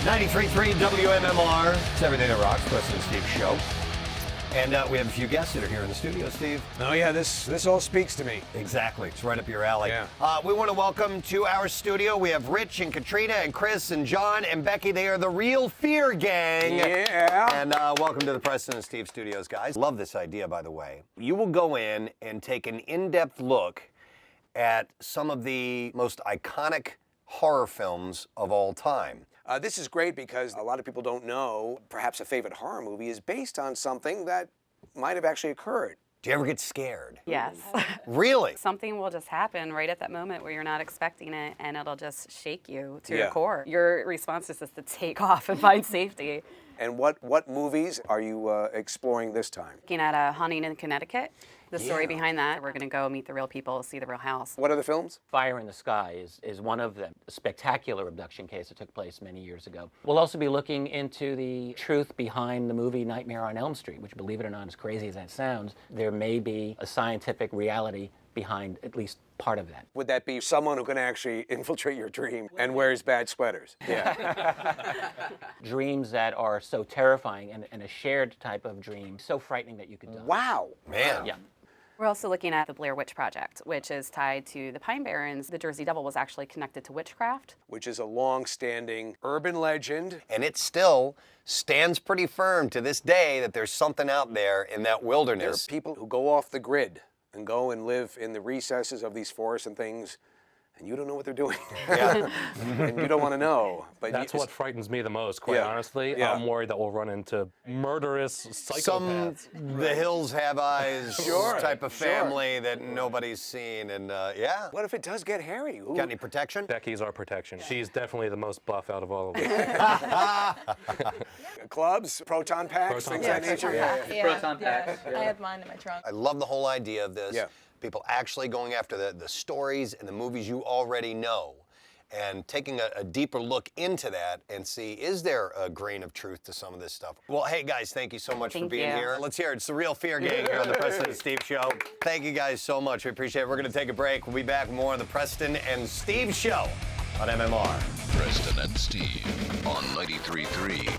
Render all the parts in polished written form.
93.3 WMMR. It's Everything That Rocks, Preston and Steve show. And we have a few guests that are here in the studio, Steve. Oh yeah, this all speaks to me. Exactly. It's right up your alley. Yeah. We want to welcome to our studio, we have Rich and Katrina and Chris and John and Becky. They are the Real Fear Gang. Yeah. And welcome to the Preston and Steve studios, guys. Love this idea, by the way. You will go in and take an in-depth look at some of the most iconic horror films of all time. This is great because a lot of people don't know perhaps a favorite horror movie is based on something that might have actually occurred. Do you ever get scared? Yes. Really? Something will just happen right at that moment where you're not expecting it, and it'll just shake you to Yeah. your core. Your response is just to take off and find safety. And what movies are you exploring this time? Looking at a haunting in Connecticut, the story Yeah. behind that. We're going to go meet the real people, see the real house. What are the films? Fire in the Sky is one of them. A spectacular abduction case that took place many years ago. We'll also be looking into the truth behind the movie Nightmare on Elm Street, which, believe it or not, as crazy as that sounds, there may be a scientific reality behind at least part of that. Would that be someone who can actually infiltrate your dream and wears bad sweaters? Yeah. Dreams that are so terrifying and a shared type of dream, so frightening that you could die. Wow. Man. Yeah. We're also looking at the Blair Witch Project, which is tied to the Pine Barrens. The Jersey Devil was actually connected to witchcraft. Which is a long-standing urban legend. And it still stands pretty firm to this day that there's something out there in that There are wilderness. people who go off the grid and go and live in the recesses of these forests and things, and you don't know what they're doing. Yeah. And you don't want to know. But That's you what just, frightens me the most, quite Yeah. honestly. Yeah. I'm worried that we'll run into murderous Some psychopaths. The Hills Have Eyes Sure, type of sure. family that nobody's seen. And yeah. What if it does get hairy? Who- Got any protection? Becky's our protection. She's definitely the most buff out of all of us. Clubs, proton packs, Proton things of that packs. nature? Yeah. Proton packs. I have mine in my trunk. I love the whole idea of this. Yeah. People actually going after the stories and the movies you already know and taking a deeper look into that and see, is there a grain of truth to some of this stuff? Well, hey, guys, thank you so much for Thank being you. here. Let's hear it. It's the Real Fear Gang here on the Preston and Steve Show. Thank you guys so much. We appreciate it. We're going to take a break. We'll be back with more on the Preston and Steve Show on MMR. Preston and Steve on 93.3.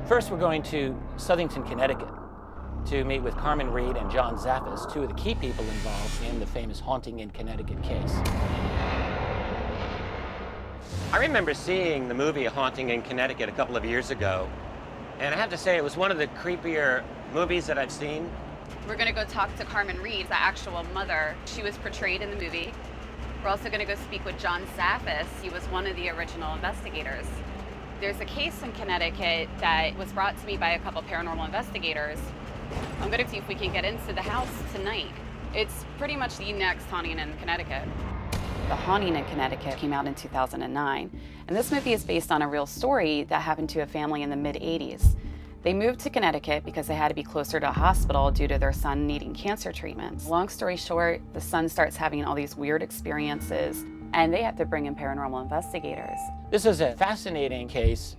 First, we're going to Southington, Connecticut, to meet with Carmen Reed and John Zaffis, two of the key people involved in the famous Haunting in Connecticut case. I remember seeing the movie Haunting in Connecticut a couple of years ago, and I have to say it was one of the creepier movies that I've seen. We're going to go talk to Carmen Reed, the actual mother. She was portrayed in the movie. We're also going to go speak with John Zaffis. He was one of the original investigators. There's a case in Connecticut that was brought to me by a couple paranormal investigators. I'm going to see if we can get into the house tonight. It's pretty much the next haunting in Connecticut. The Haunting in Connecticut came out in 2009, and this movie is based on a real story that happened to a family in the mid-'80s. They moved to Connecticut because they had to be closer to a hospital due to their son needing cancer treatments. Long story short, the son starts having all these weird experiences, and they have to bring in paranormal investigators. This is a fascinating case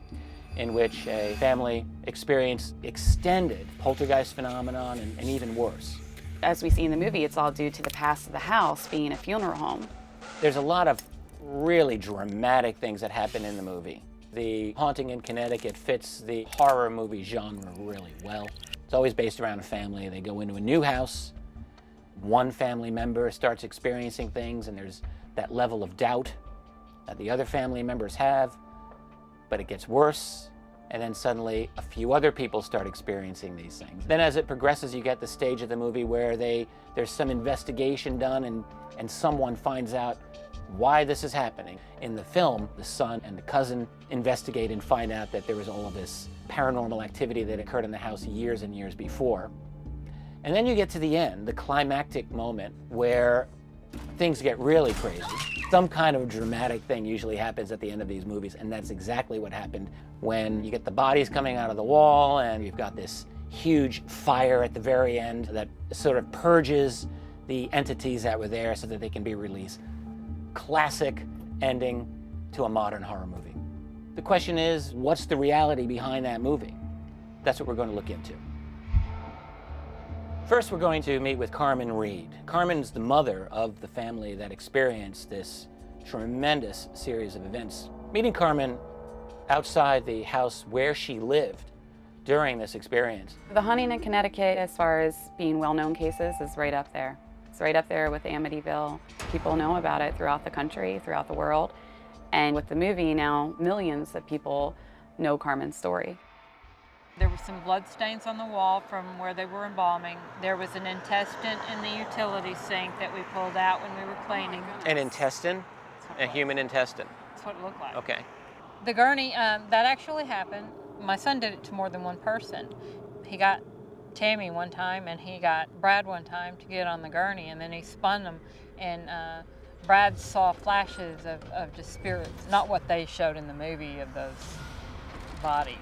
in which a family experienced extended poltergeist phenomenon and even worse. As we see in the movie, it's all due to the past of the house being a funeral home. There's a lot of really dramatic things that happen in the movie. The Haunting in Connecticut fits the horror movie genre really well. It's always based around a family. They go into a new house. One family member starts experiencing things, and there's that level of doubt that the other family members have, but it gets worse And then suddenly a few other people start experiencing these things. Then as it progresses, you get the stage of the movie where there's some investigation done and someone finds out why this is happening. In the film, the son and the cousin investigate and find out that there was all of this paranormal activity that occurred in the house years and years before. And then you get to the end, the climactic moment where things get really crazy. Some kind of dramatic thing usually happens at the end of these movies, and that's exactly what happened when you get the bodies coming out of the wall and you've got this huge fire at the very end that sort of purges the entities that were there so that they can be released. Classic ending to a modern horror movie. The question is, what's the reality behind that movie? That's what we're going to look into. First, we're going to meet with Carmen Reed. Carmen's the mother of the family that experienced this tremendous series of events. Meeting Carmen outside the house where she lived during this experience. The haunting in Connecticut, as far as being well-known cases, is right up there. It's right up there with Amityville. People know about it throughout the country, throughout the world. And with the movie now, millions of people know Carmen's story. There were some blood stains on the wall from where they were embalming. There was an intestine in the utility sink that we pulled out when we were cleaning. An intestine? A human intestine? That's what it looked like. Okay. The gurney, that actually happened. My son did it to more than one person. He got Tammy one time and he got Brad one time to get on the gurney, and then he spun them, and Brad saw flashes of just spirits, not what they showed in the movie of those bodies.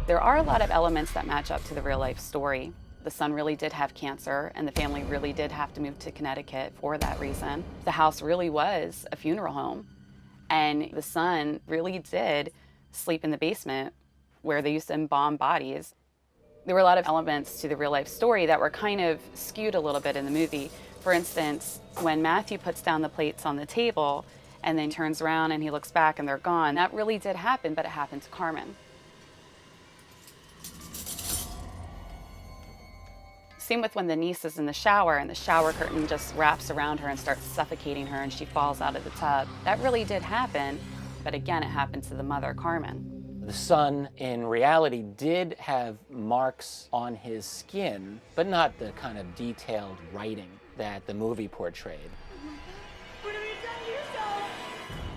There are a lot of elements that match up to the real life story. The son really did have cancer, and the family really did have to move to Connecticut for that reason. The house really was a funeral home, and the son really did sleep in the basement where they used to embalm bodies. There were a lot of elements to the real life story that were kind of skewed a little bit in the movie. For instance, when Matthew puts down the plates on the table and then turns around and he looks back and they're gone, that really did happen, but it happened to Carmen. Same with when the niece is in the shower and the shower curtain just wraps around her and starts suffocating her and she falls out of the tub. That really did happen, but again, it happened to the mother, Carmen. The son, in reality, did have marks on his skin, but not the kind of detailed writing that the movie portrayed. What have you done to yourself?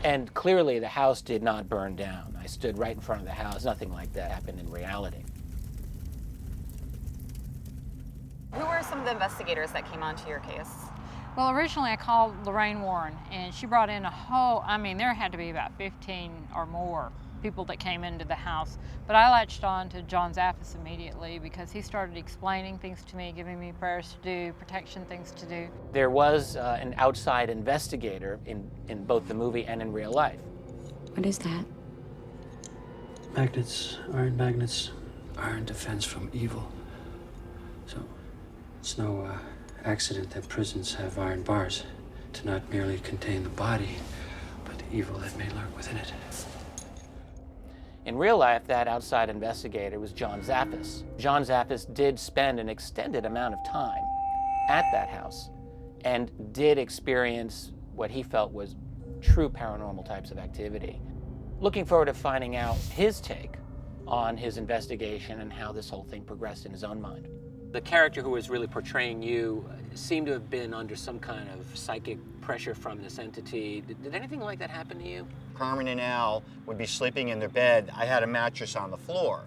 And clearly, the house did not burn down. I stood right in front of the house. Nothing like that happened in reality. Who were some of the investigators that came onto your case? Well, originally I called Lorraine Warren, and she brought in there had to be about 15 or more people that came into the house. But I latched on to John Zaffis immediately because he started explaining things to me, giving me prayers to do, protection things to do. There was an outside investigator in both the movie and in real life. What is that? Magnets, iron defense from evil. So it's no accident that prisons have iron bars to not merely contain the body, but the evil that may lurk within it. In real life, that outside investigator was John Zaffis. John Zaffis did spend an extended amount of time at that house and did experience what he felt was true paranormal types of activity. Looking forward to finding out his take on his investigation and how this whole thing progressed in his own mind. The character who was really portraying you seemed to have been under some kind of psychic pressure from this entity. Did anything like that happen to you? Carmen and Al would be sleeping in their bed. I had a mattress on the floor.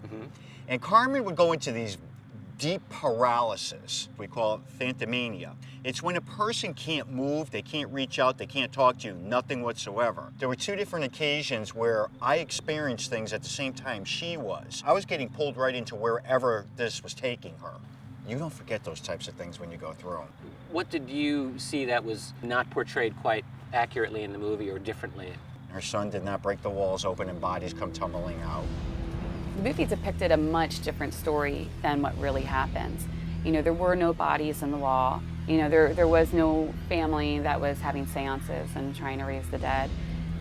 And Carmen would go into these deep paralysis. We call it phantomania. It's when a person can't move, they can't reach out, they can't talk to you, nothing whatsoever. There were two different occasions where I experienced things at the same time she was. I was getting pulled right into wherever this was taking her. You don't forget those types of things when you go through them. What did you see that was not portrayed quite accurately in the movie or differently? Her son did not break the walls open and bodies come tumbling out. The movie depicted a much different story than what really happens. You know, there were no bodies in the wall. You know, there was no family that was having seances and trying to raise the dead.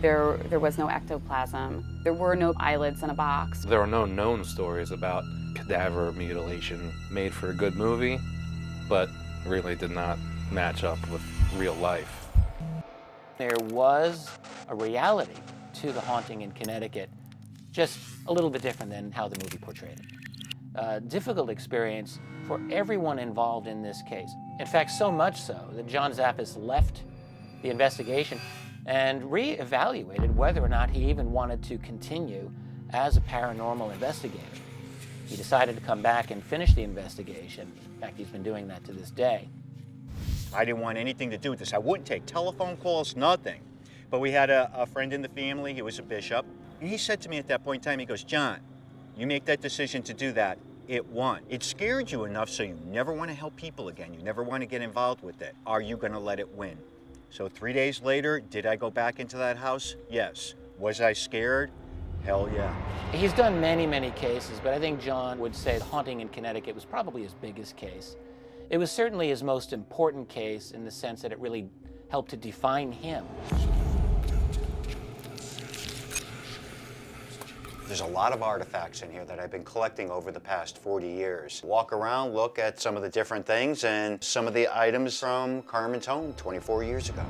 There was no ectoplasm. There were no eyelids in a box. There are no known stories about cadaver mutilation made for a good movie, but really did not match up with real life. There was a reality to the haunting in Connecticut, just a little bit different than how the movie portrayed it. Difficult experience for everyone involved in this case. In fact, so much so that John Zaffis left the investigation and reevaluated whether or not he even wanted to continue as a paranormal investigator. He decided to come back and finish the investigation. In fact, he's been doing that to this day. I didn't want anything to do with this. I wouldn't take telephone calls, nothing. But we had a friend in the family, he was a bishop, and he said to me at that point in time, he goes, John, you make that decision to do that, it won. It scared you enough so you never want to help people again. You never want to get involved with it. Are you going to let it win? So 3 days later, did I go back into that house? Yes. Was I scared? Hell yeah. He's done many, many cases, but I think John would say the haunting in Connecticut was probably his biggest case. It was certainly his most important case in the sense that it really helped to define him. There's a lot of artifacts in here that I've been collecting over the past 40 years. Walk around, look at some of the different things and some of the items from Carmen's home 24 years ago.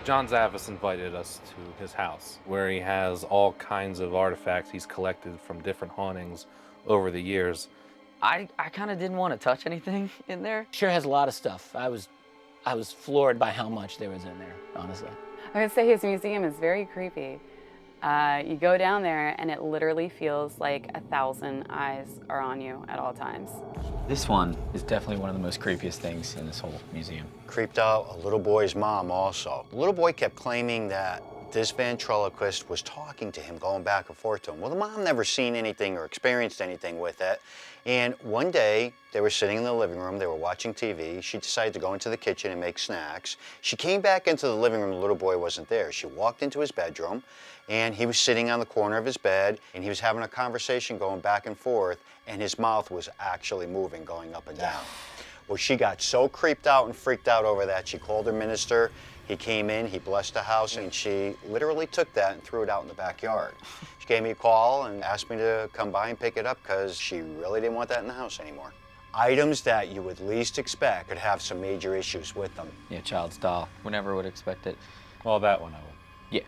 John Zaffis invited us to his house, where he has all kinds of artifacts he's collected from different hauntings over the years. I kind of didn't want to touch anything in there. Sure has a lot of stuff. I was floored by how much there was in there, honestly. I would say his museum is very creepy. You go down there and it literally feels like 1,000 eyes are on you at all times. This one is definitely one of the most creepiest things in this whole museum. Creeped out a little boy's mom also. The little boy kept claiming that this ventriloquist was talking to him, going back and forth to him. Well, the mom never seen anything or experienced anything with it. And one day, they were sitting in the living room, they were watching TV. She decided to go into the kitchen and make snacks. She came back into the living room, the little boy wasn't there. She walked into his bedroom, and he was sitting on the corner of his bed, and he was having a conversation going back and forth, and his mouth was actually moving, going up and down. Well, she got so creeped out and freaked out over that, she called her minister. He came in, he blessed the house, and she literally took that and threw it out in the backyard. She gave me a call and asked me to come by and pick it up because she really didn't want that in the house anymore. Items that you would least expect could have some major issues with them. Yeah, child's doll. We never would expect it. Well, that one I would. Yeah.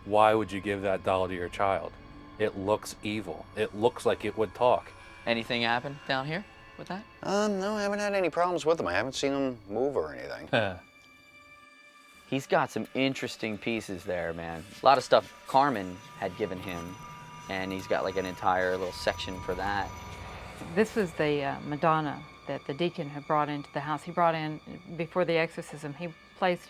Why would you give that doll to your child? It looks evil. It looks like it would talk. Anything happen down here with that? No, I haven't had any problems with them. I haven't seen them move or anything. He's got some interesting pieces there, man. A lot of stuff Carmen had given him, and he's got like an entire little section for that. This was the Madonna that the deacon had brought into the house. He brought in, before the exorcism, he placed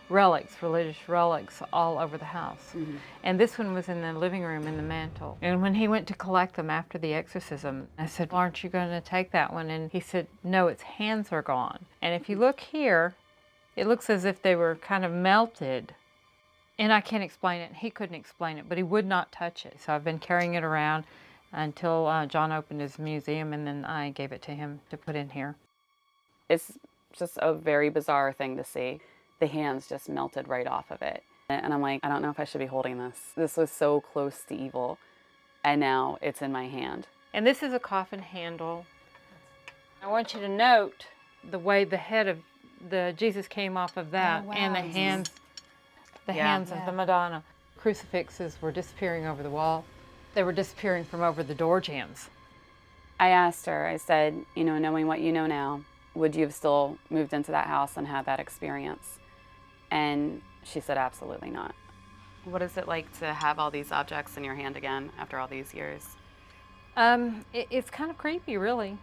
relics, religious relics, all over the house. Mm-hmm. And this one was in the living room in the mantle. And when he went to collect them after the exorcism, I said, aren't you going to take that one? And he said, no, its hands are gone. And if you look here, it looks as if they were kind of melted. And I can't explain it. He couldn't explain it, but he would not touch it. So I've been carrying it around until John opened his museum, and then I gave it to him to put in here. It's just a very bizarre thing to see. The hands just melted right off of it. And I'm like, I don't know if I should be holding this. This was so close to evil, and now it's in my hand. And this is a coffin handle. I want you to note the way the head of the Jesus came off of that, oh, wow. And the hands of the Madonna. Crucifixes were disappearing over the wall. They were disappearing from over the door jambs. I asked her, I said, knowing what you know now, would you have still moved into that house and had that experience? And she said, absolutely not. What is it like to have all these objects in your hand again after all these years? It's kind of creepy, really.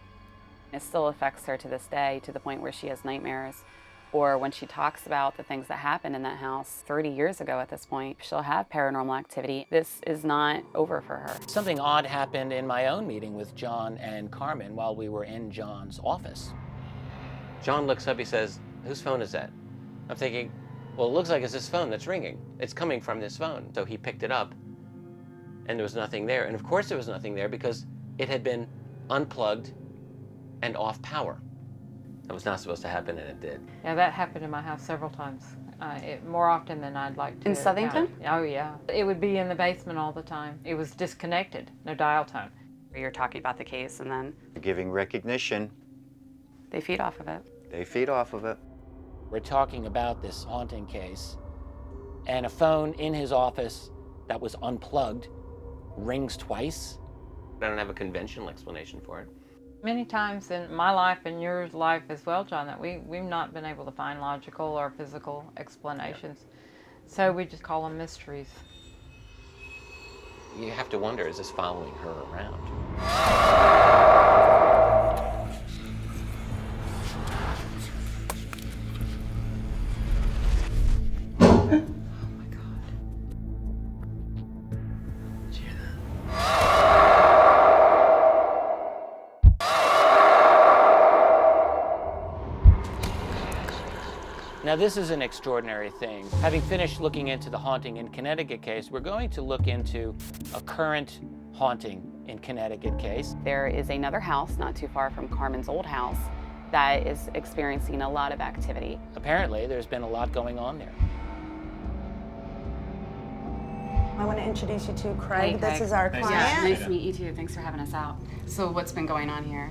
It still affects her to this day, to the point where she has nightmares. Or when she talks about the things that happened in that house 30 years ago at this point, she'll have paranormal activity. This is not over for her. Something odd happened in my own meeting with John and Carmen while we were in John's office. John looks up, he says, whose phone is that? I'm thinking, well, it looks like it's this phone that's ringing. It's coming from this phone. So he picked it up, and there was nothing there. And of course there was nothing there because it had been unplugged and off power. That was not supposed to happen, and it did. Yeah, that happened in my house several times. More often than I'd like to. In Southington? Oh, yeah. It would be in the basement all the time. It was disconnected, no dial tone. You're talking about the case, and then giving recognition. They feed off of it. They feed off of it. We're talking about this haunting case, and a phone in his office that was unplugged rings twice. I don't have a conventional explanation for it. Many times in my life and your life as well, John, that we've not been able to find logical or physical explanations. So we just call them mysteries. You have to wonder, is this following her around? Now this is an extraordinary thing. Having finished looking into the haunting in Connecticut case, we're going to look into a current haunting in Connecticut case. There is another house not too far from Carmen's old house that is experiencing a lot of activity. Apparently, there's been a lot going on there. I want to introduce you to Craig. Hey, This is our client. Yeah, nice to meet you too. Thanks for having us out. So what's been going on here?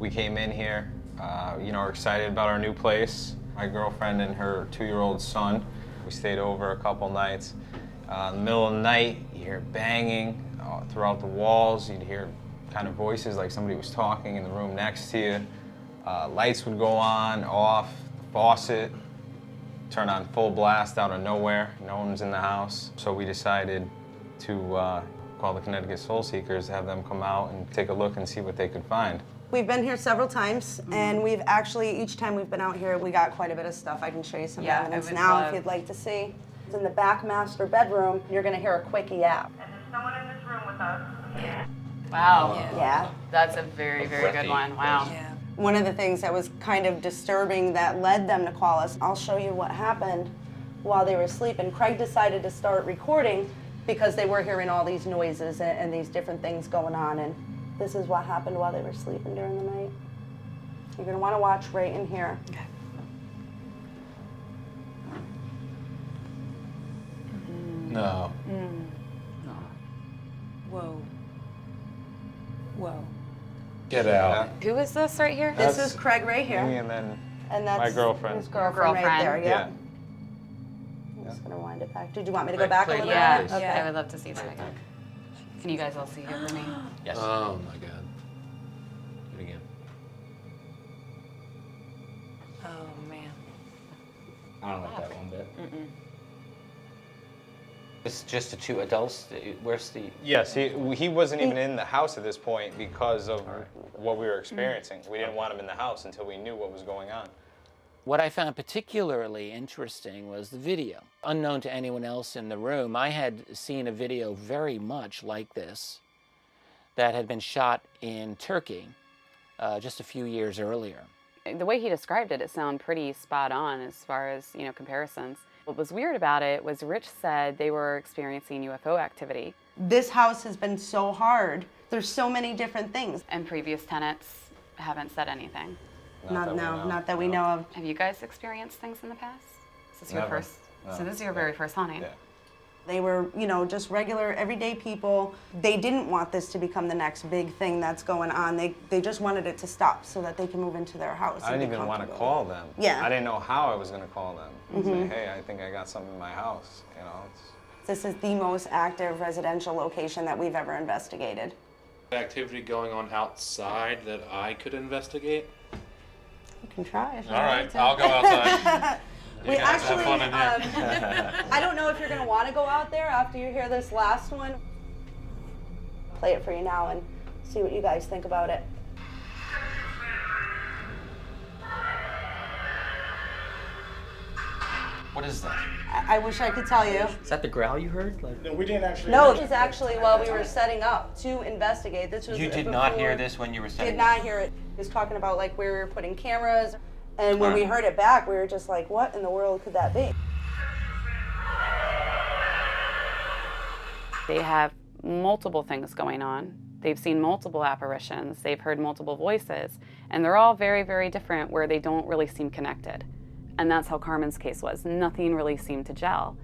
We came in here, we're excited about our new place. My girlfriend and her 2-year-old son. We stayed over a couple nights. In the middle of the night, you hear banging throughout the walls. You'd hear kind of voices like somebody was talking in the room next to you. Lights would go on, off, the faucet, turn on full blast out of nowhere. No one's in the house. So we decided to call the Connecticut Soul Seekers, have them come out and take a look and see what they could find. We've been here several times, and we've actually, each time we've been out here, we got quite a bit of stuff. I can show you some evidence now if you'd like to see. In the back master bedroom, you're going to hear a quick yap. And there's someone in this room with us. Wow. Yeah. That's a very, very good one. Wow. Yeah. One of the things that was kind of disturbing that led them to call us, I'll show you what happened while they were sleeping. Craig decided to start recording because they were hearing all these noises and these different things going on. And this is what happened while they were sleeping during the night. You're going to want to watch right in here. Okay. No. No. Whoa. Whoa. Get out. Who is this right here? This is Craig right here. Me and then And that's my girlfriend. his girlfriend right there, yeah. I'm just going to wind it back. Did you want me to go back a little bit? Yeah, Okay. I would love to see that. Can you guys all see over me? Yes. Oh my God. Do it again. Oh, man. I don't like that one bit. It's just the two adults. Where's the? Yes, he wasn't even in the house at this point because of what we were experiencing. We didn't want him in the house until we knew what was going on. What I found particularly interesting was the video. Unknown to anyone else in the room, I had seen a video very much like this that had been shot in Turkey just a few years earlier. The way he described it, it sounded pretty spot on as far as, comparisons. What was weird about it was Rich said they were experiencing UFO activity. This house has been so hard. There's so many different things. And previous tenants haven't said anything. Not that we know of. Have you guys experienced things in the past? Is this your Never. first? So this is your very first haunting? Yeah. They were, just regular, everyday people. They didn't want this to become the next big thing that's going on. They just wanted it to stop so that they can move into their house. I didn't even want to call them. Yeah. I didn't know how I was going to call them and say, hey, I think I got something in my house. This is the most active residential location that we've ever investigated. Activity going on outside that I could investigate? You can try. All right, I'll go outside. We actually, I don't know if you're going to want to go out there after you hear this last one. Play it for you now and see what you guys think about it. What is that? I wish I could tell you. Is that the growl you heard? No, we didn't actually. No, it was actually while we were setting up to investigate. This was You did not before- hear this when you were setting Did not hear it. He was talking about like where we were putting cameras, and when we Alright. heard it back, we were just like, what in the world could that be? They have multiple things going on. They've seen multiple apparitions. They've heard multiple voices. And they're all very, very different where they don't really seem connected. And that's how Carmen's case was. Nothing really seemed to gel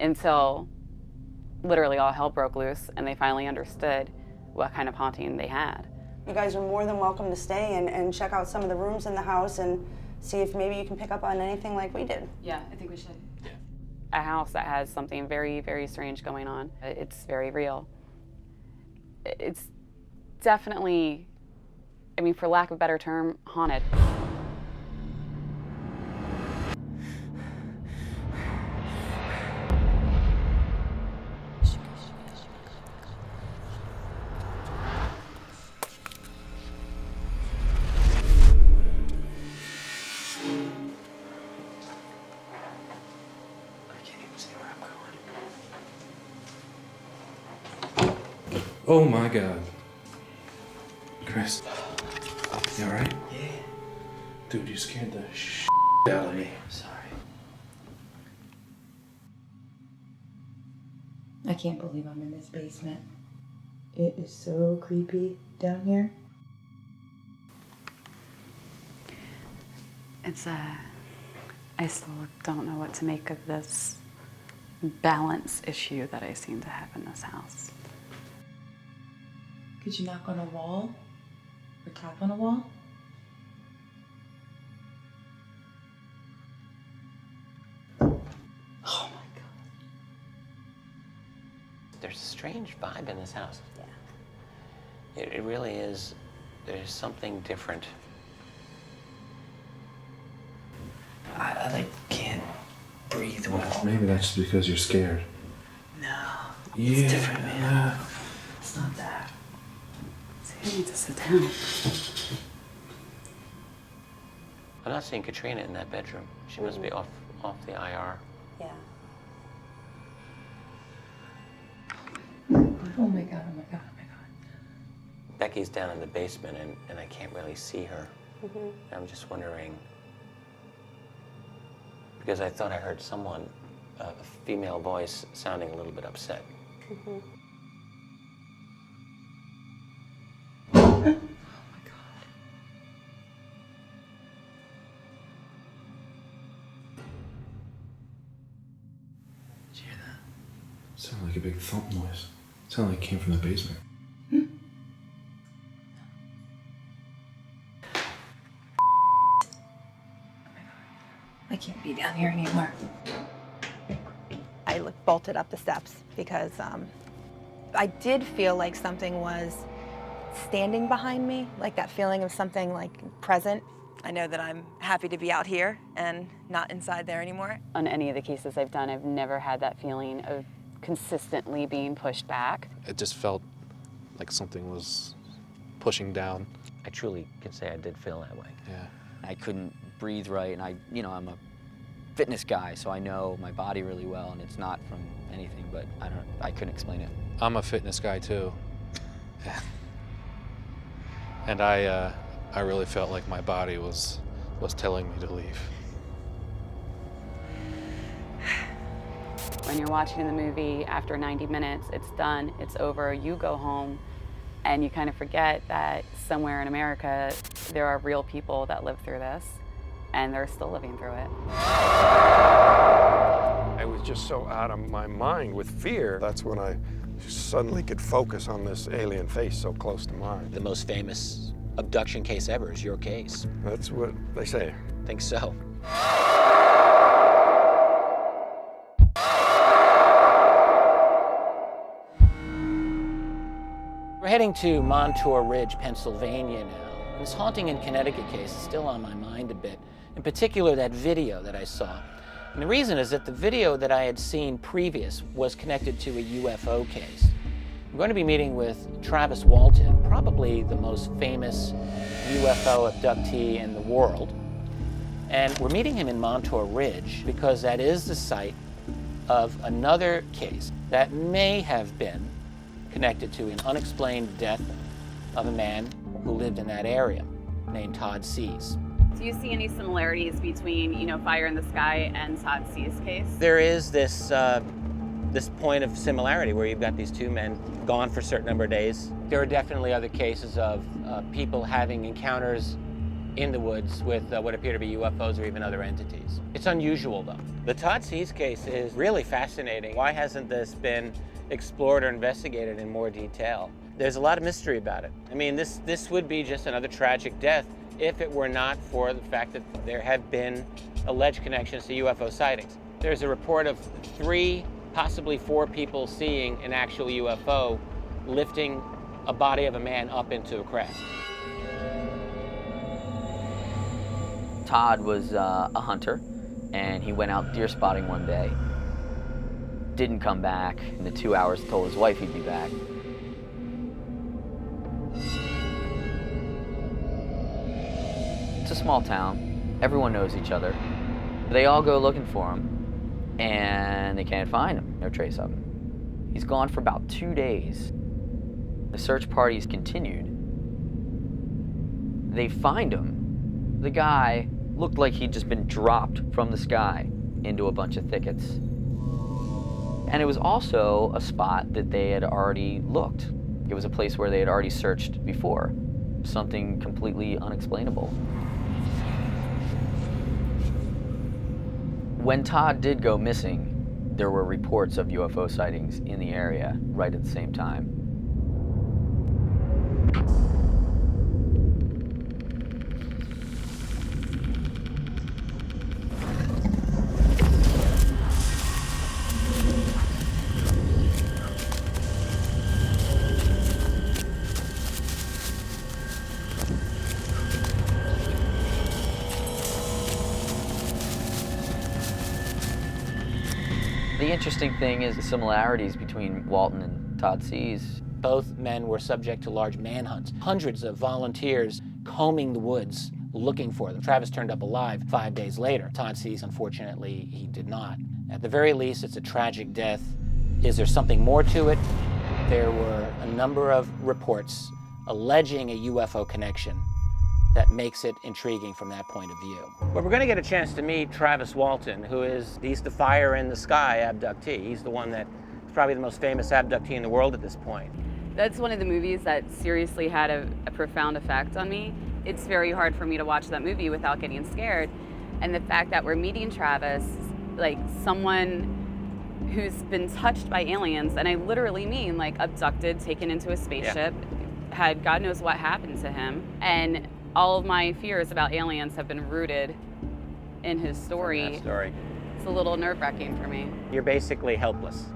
until literally all hell broke loose and they finally understood what kind of haunting they had. You guys are more than welcome to stay and check out some of the rooms in the house and see if maybe you can pick up on anything like we did. Yeah, I think we should. a house that has something very, very strange going on. It's very real. It's definitely, I mean, for lack of a better term, haunted. Oh my God. Chris, you alright? Yeah. Dude, you scared the shit out of me. Sorry. I can't believe I'm in this basement. It is so creepy down here. It's I still don't know what to make of this balance issue that I seem to have in this house. Could you knock on a wall? Or tap on a wall? Oh my God. There's a strange vibe in this house. Yeah. It really is. There's something different. I like can't breathe well. Maybe that's because you're scared. No. Yeah. It's different, man. It's not that. You need to sit down. I'm not seeing Katrina in that bedroom. She must be off the IR. Yeah. Oh my God, oh my God, oh my God. Becky's down in the basement and I can't really see her. Mm-hmm. I'm just wondering, because I thought I heard someone, a female voice sounding a little bit upset. Mm-hmm. Sounded like a big thump noise. Sounded like it came from the basement. I can't be down here anymore. I bolted up the steps because I did feel like something was standing behind me, like that feeling of something like present. I know that I'm happy to be out here and not inside there anymore. On any of the cases I've done, I've never had that feeling of consistently being pushed back. It just felt like something was pushing down. I truly can say I did feel that way. Yeah. I couldn't breathe right, and I'm a fitness guy, so I know my body really well, and it's not from anything, but I couldn't explain it. I'm a fitness guy too. And I really felt like my body was telling me to leave. When you're watching the movie, after 90 minutes, it's done, it's over, you go home, and you kind of forget that somewhere in America, there are real people that live through this, and they're still living through it. I was just so out of my mind with fear. That's when I suddenly could focus on this alien face so close to mine. The most famous abduction case ever is your case. That's what they say. Think so. We're heading to Montour Ridge, Pennsylvania now. This haunting in Connecticut case is still on my mind a bit. In particular, that video that I saw. And the reason is that the video that I had seen previous was connected to a UFO case. I'm going to be meeting with Travis Walton, probably the most famous UFO abductee in the world. And we're meeting him in Montour Ridge because that is the site of another case that may have been connected to an unexplained death of a man who lived in that area, named Todd Seas. Do you see any similarities between, Fire in the Sky and Todd Seas' case? There is this point of similarity where you've got these two men gone for a certain number of days. There are definitely other cases of people having encounters in the woods with what appear to be UFOs or even other entities. It's unusual, though. The Todd Seas case is really fascinating. Why hasn't this been explored or investigated in more detail? There's a lot of mystery about it. I mean, this would be just another tragic death if it were not for the fact that there have been alleged connections to UFO sightings. There's a report of 3, possibly 4 people seeing an actual UFO lifting a body of a man up into a craft. Todd was a hunter, and he went out deer spotting one day. Didn't come back. In the 2 hours, told his wife he'd be back. It's a small town. Everyone knows each other. They all go looking for him, and they can't find him. No trace of him. He's gone for about 2 days. The search parties continued. They find him. The guy looked like he'd just been dropped from the sky into a bunch of thickets. And it was also a spot that they had already looked. It was a place where they had already searched before. Something completely unexplainable. When Todd did go missing, there were reports of UFO sightings in the area right at the same time. The interesting thing is the similarities between Walton and Todd Sees. Both men were subject to large manhunts. Hundreds of volunteers combing the woods looking for them. Travis turned up alive 5 days later. Todd Sees, unfortunately, he did not. At the very least, it's a tragic death. Is there something more to it? There were a number of reports alleging a UFO connection that makes it intriguing from that point of view. Well, we're going to get a chance to meet Travis Walton, he's the fire in the sky abductee. He's the one that is probably the most famous abductee in the world at this point. That's one of the movies that seriously had a profound effect on me. It's very hard for me to watch that movie without getting scared. And the fact that we're meeting Travis, like someone who's been touched by aliens, and I literally mean like abducted, taken into a spaceship, had God knows what happened to him. And all of my fears about aliens have been rooted in his story. It's a little nerve-wracking for me. You're basically helpless.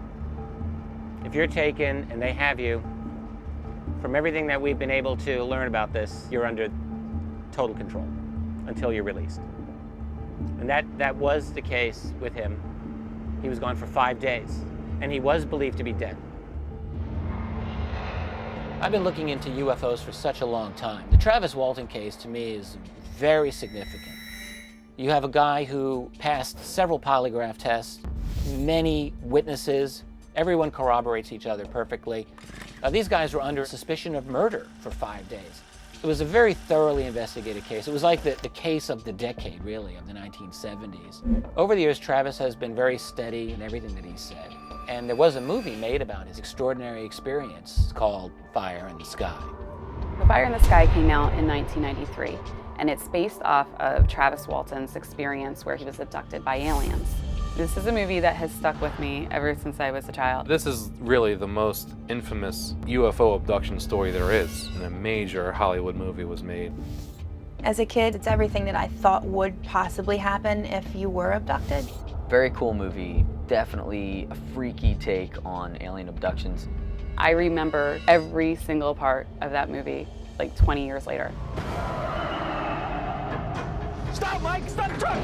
If you're taken and they have you, from everything that we've been able to learn about this, you're under total control until you're released. And that was the case with him. He was gone for 5 days, and he was believed to be dead. I've been looking into UFOs for such a long time. The Travis Walton case, to me, is very significant. You have a guy who passed several polygraph tests, many witnesses, everyone corroborates each other perfectly. These guys were under suspicion of murder for 5 days. It was a very thoroughly investigated case. It was like the case of the decade, really, of the 1970s. Over the years, Travis has been very steady in everything that he said. And there was a movie made about his extraordinary experience called Fire in the Sky. The Fire in the Sky came out in 1993, and it's based off of Travis Walton's experience where he was abducted by aliens. This is a movie that has stuck with me ever since I was a child. This is really the most infamous UFO abduction story there is, and a major Hollywood movie was made. As a kid, it's everything that I thought would possibly happen if you were abducted. Very cool movie. Definitely a freaky take on alien abductions. I remember every single part of that movie, like 20 years later. Stop, Mike! Stop the truck!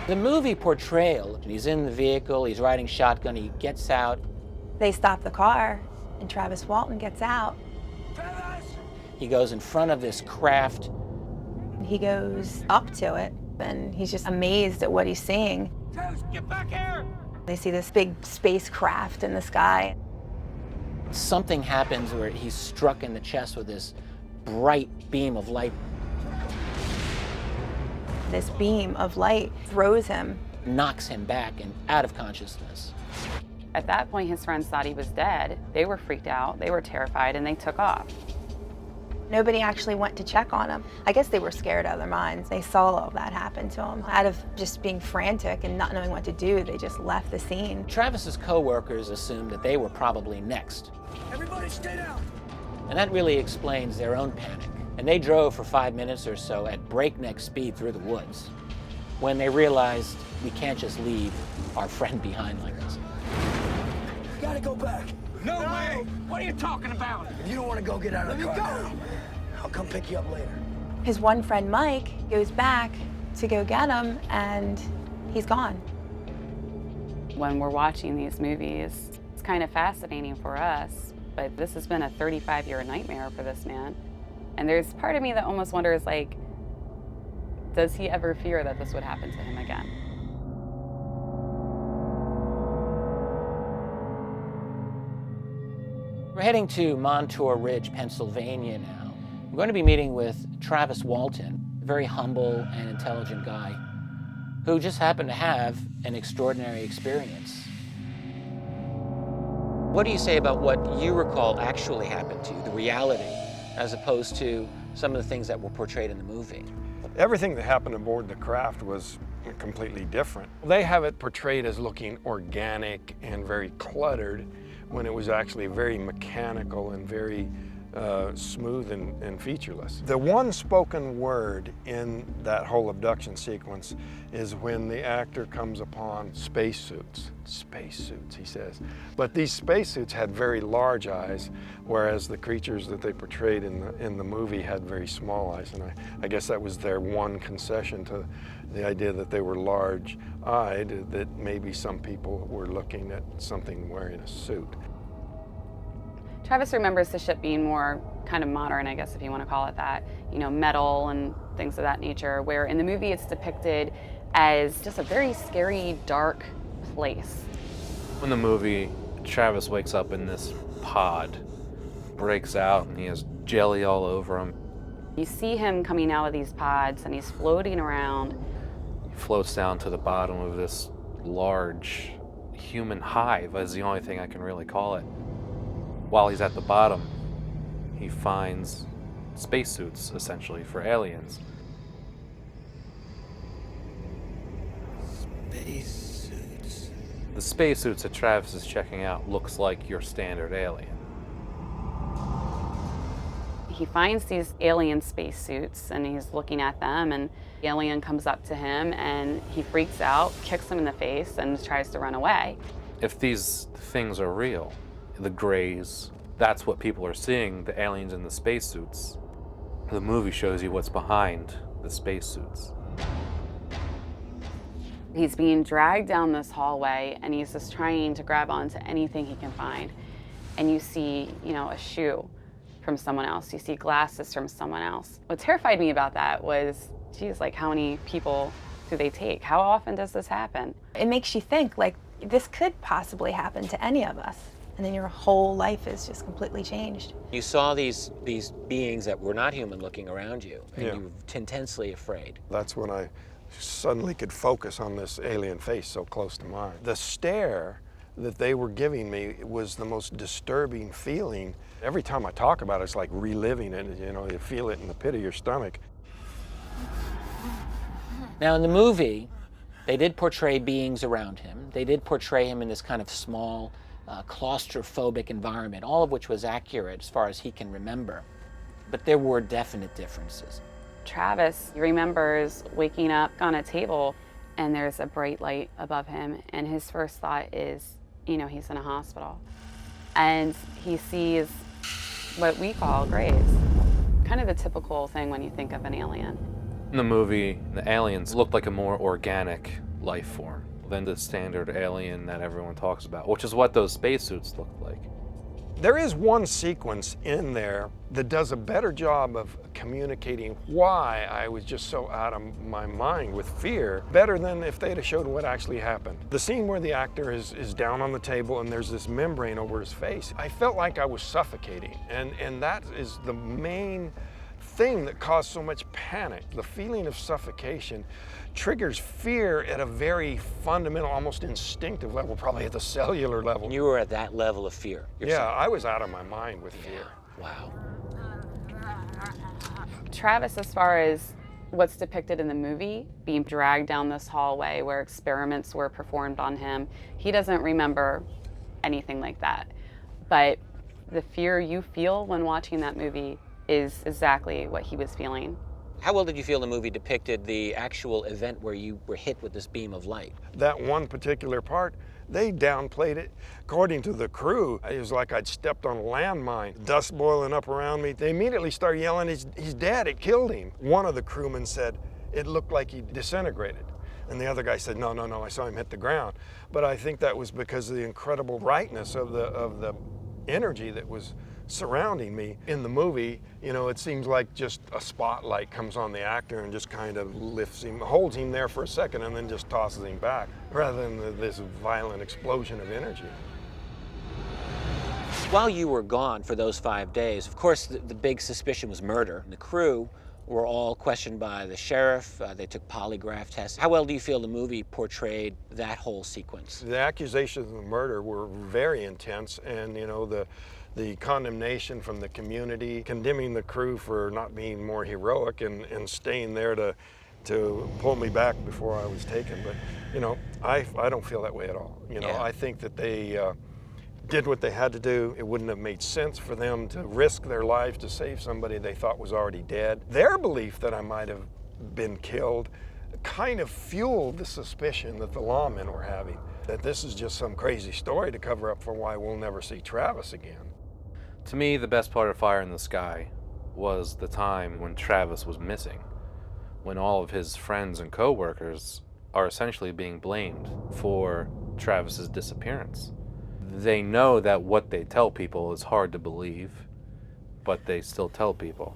The movie portrayal, he's in the vehicle, he's riding shotgun, he gets out. They stop the car, and Travis Walton gets out. He goes in front of this craft. He goes up to it, and he's just amazed at what he's seeing. Get back here! They see this big spacecraft in the sky. Something happens where he's struck in the chest with this bright beam of light. This beam of light throws him. Knocks him back and out of consciousness. At that point, his friends thought he was dead. They were freaked out, they were terrified, and they took off. Nobody actually went to check on him. I guess they were scared out of their minds. They saw all of that happen to him. Out of just being frantic and not knowing what to do, they just left the scene. Travis's co-workers assumed that they were probably next. Everybody stay down! And that really explains their own panic. And they drove for 5 minutes or so at breakneck speed through the woods. when they realized we can't just leave our friend behind like this. You gotta go back. No way! What are you talking about? If you don't want to go, get out of the car. Let me go! I'll come pick you up later. His one friend, Mike, goes back to go get him, and he's gone. When we're watching these movies, it's kind of fascinating for us, but this has been a 35-year nightmare for this man. And there's part of me that almost wonders, like, does he ever fear that this would happen to him again? We're heading to Montour Ridge, Pennsylvania now. I'm going to be meeting with Travis Walton, a very humble and intelligent guy who just happened to have an extraordinary experience. What do you say about what you recall actually happened to you, the reality, as opposed to some of the things that were portrayed in the movie? Everything that happened aboard the craft was completely different. They have it portrayed as looking organic and very cluttered, when it was actually very mechanical and very smooth and featureless. The one spoken word in that whole abduction sequence is when the actor comes upon spacesuits. Spacesuits, he says. But these spacesuits had very large eyes, whereas the creatures that they portrayed in the movie had very small eyes. And I guess that was their one concession to the idea that they were large-eyed, that maybe some people were looking at something wearing a suit. Travis remembers the ship being more kind of modern, I guess if you want to call it that, you know, metal and things of that nature, where in the movie it's depicted as just a very scary, dark place. In the movie, Travis wakes up in this pod, breaks out, and he has jelly all over him. You see him coming out of these pods and he's floating around. He floats down to the bottom of this large human hive, is the only thing I can really call it. While he's at the bottom, he finds spacesuits, essentially, for aliens. Spacesuits. The spacesuits that Travis is checking out looks like your standard alien. He finds these alien spacesuits and he's looking at them, and the alien comes up to him and he freaks out, kicks him in the face, and tries to run away. If these things are real, the grays, that's what people are seeing, the aliens in the spacesuits. The movie shows you what's behind the spacesuits. He's being dragged down this hallway and he's just trying to grab onto anything he can find. And you see, you know, a shoe from someone else. You see glasses from someone else. What terrified me about that was, geez, like how many people do they take? How often does this happen? It makes you think, like, this could possibly happen to any of us. And then your whole life is just completely changed. You saw these beings that were not human looking around you, and Yeah. you were intensely afraid. That's when I suddenly could focus on this alien face so close to mine. The stare that they were giving me was the most disturbing feeling. Every time I talk about it, it's like reliving it. You know, you feel it in the pit of your stomach. Now in the movie, they did portray beings around him. They did portray him in this kind of small, claustrophobic environment, all of which was accurate as far as he can remember. But there were definite differences. Travis remembers waking up on a table and there's a bright light above him, and his first thought is, you know, he's in a hospital. And he sees what we call grays. Kind of the typical thing when you think of an alien. In the movie, the aliens looked like a more organic life form than the standard alien that everyone talks about, which is what those spacesuits looked like. There is one sequence in there that does a better job of communicating why I was just so out of my mind with fear, better than if they'd have showed what actually happened. The scene where the actor is down on the table and there's this membrane over his face, I felt like I was suffocating, and that is the main thing that caused so much panic. The feeling of suffocation triggers fear at a very fundamental, almost instinctive level, probably at the cellular level. And you were at that level of fear yourself. Yeah, I was out of my mind with fear. Wow. Travis, as far as what's depicted in the movie, being dragged down this hallway where experiments were performed on him, he doesn't remember anything like that. But the fear you feel when watching that movie is exactly what he was feeling. How well did you feel the movie depicted the actual event where you were hit with this beam of light? That one particular part, they downplayed it. According to the crew, it was like I'd stepped on a landmine. Dust boiling up around me. They immediately started yelling, he's dead, it killed him. One of the crewmen said it looked like he disintegrated. And the other guy said, no, I saw him hit the ground. But I think that was because of the incredible brightness of the energy that was surrounding me. In the movie, you know, it seems like just a spotlight comes on the actor and just kind of lifts him, holds him there for a second and then just tosses him back, rather than this violent explosion of energy. While you were gone for those 5 days, of course, the big suspicion was murder. The crew were all questioned by the sheriff. They took polygraph tests. How well do you feel the movie portrayed that whole sequence? The accusations of murder were very intense, and you know, the condemnation from the community, condemning the crew for not being more heroic and staying there to pull me back before I was taken. But you know, I don't feel that way at all. You know, I think that they did what they had to do. It wouldn't have made sense for them to risk their lives to save somebody they thought was already dead. Their belief that I might have been killed kind of fueled the suspicion that the lawmen were having, that this is just some crazy story to cover up for why we'll never see Travis again. To me, the best part of Fire in the Sky was the time when Travis was missing, when all of his friends and co-workers are essentially being blamed for Travis's disappearance. They know that what they tell people is hard to believe, but they still tell people.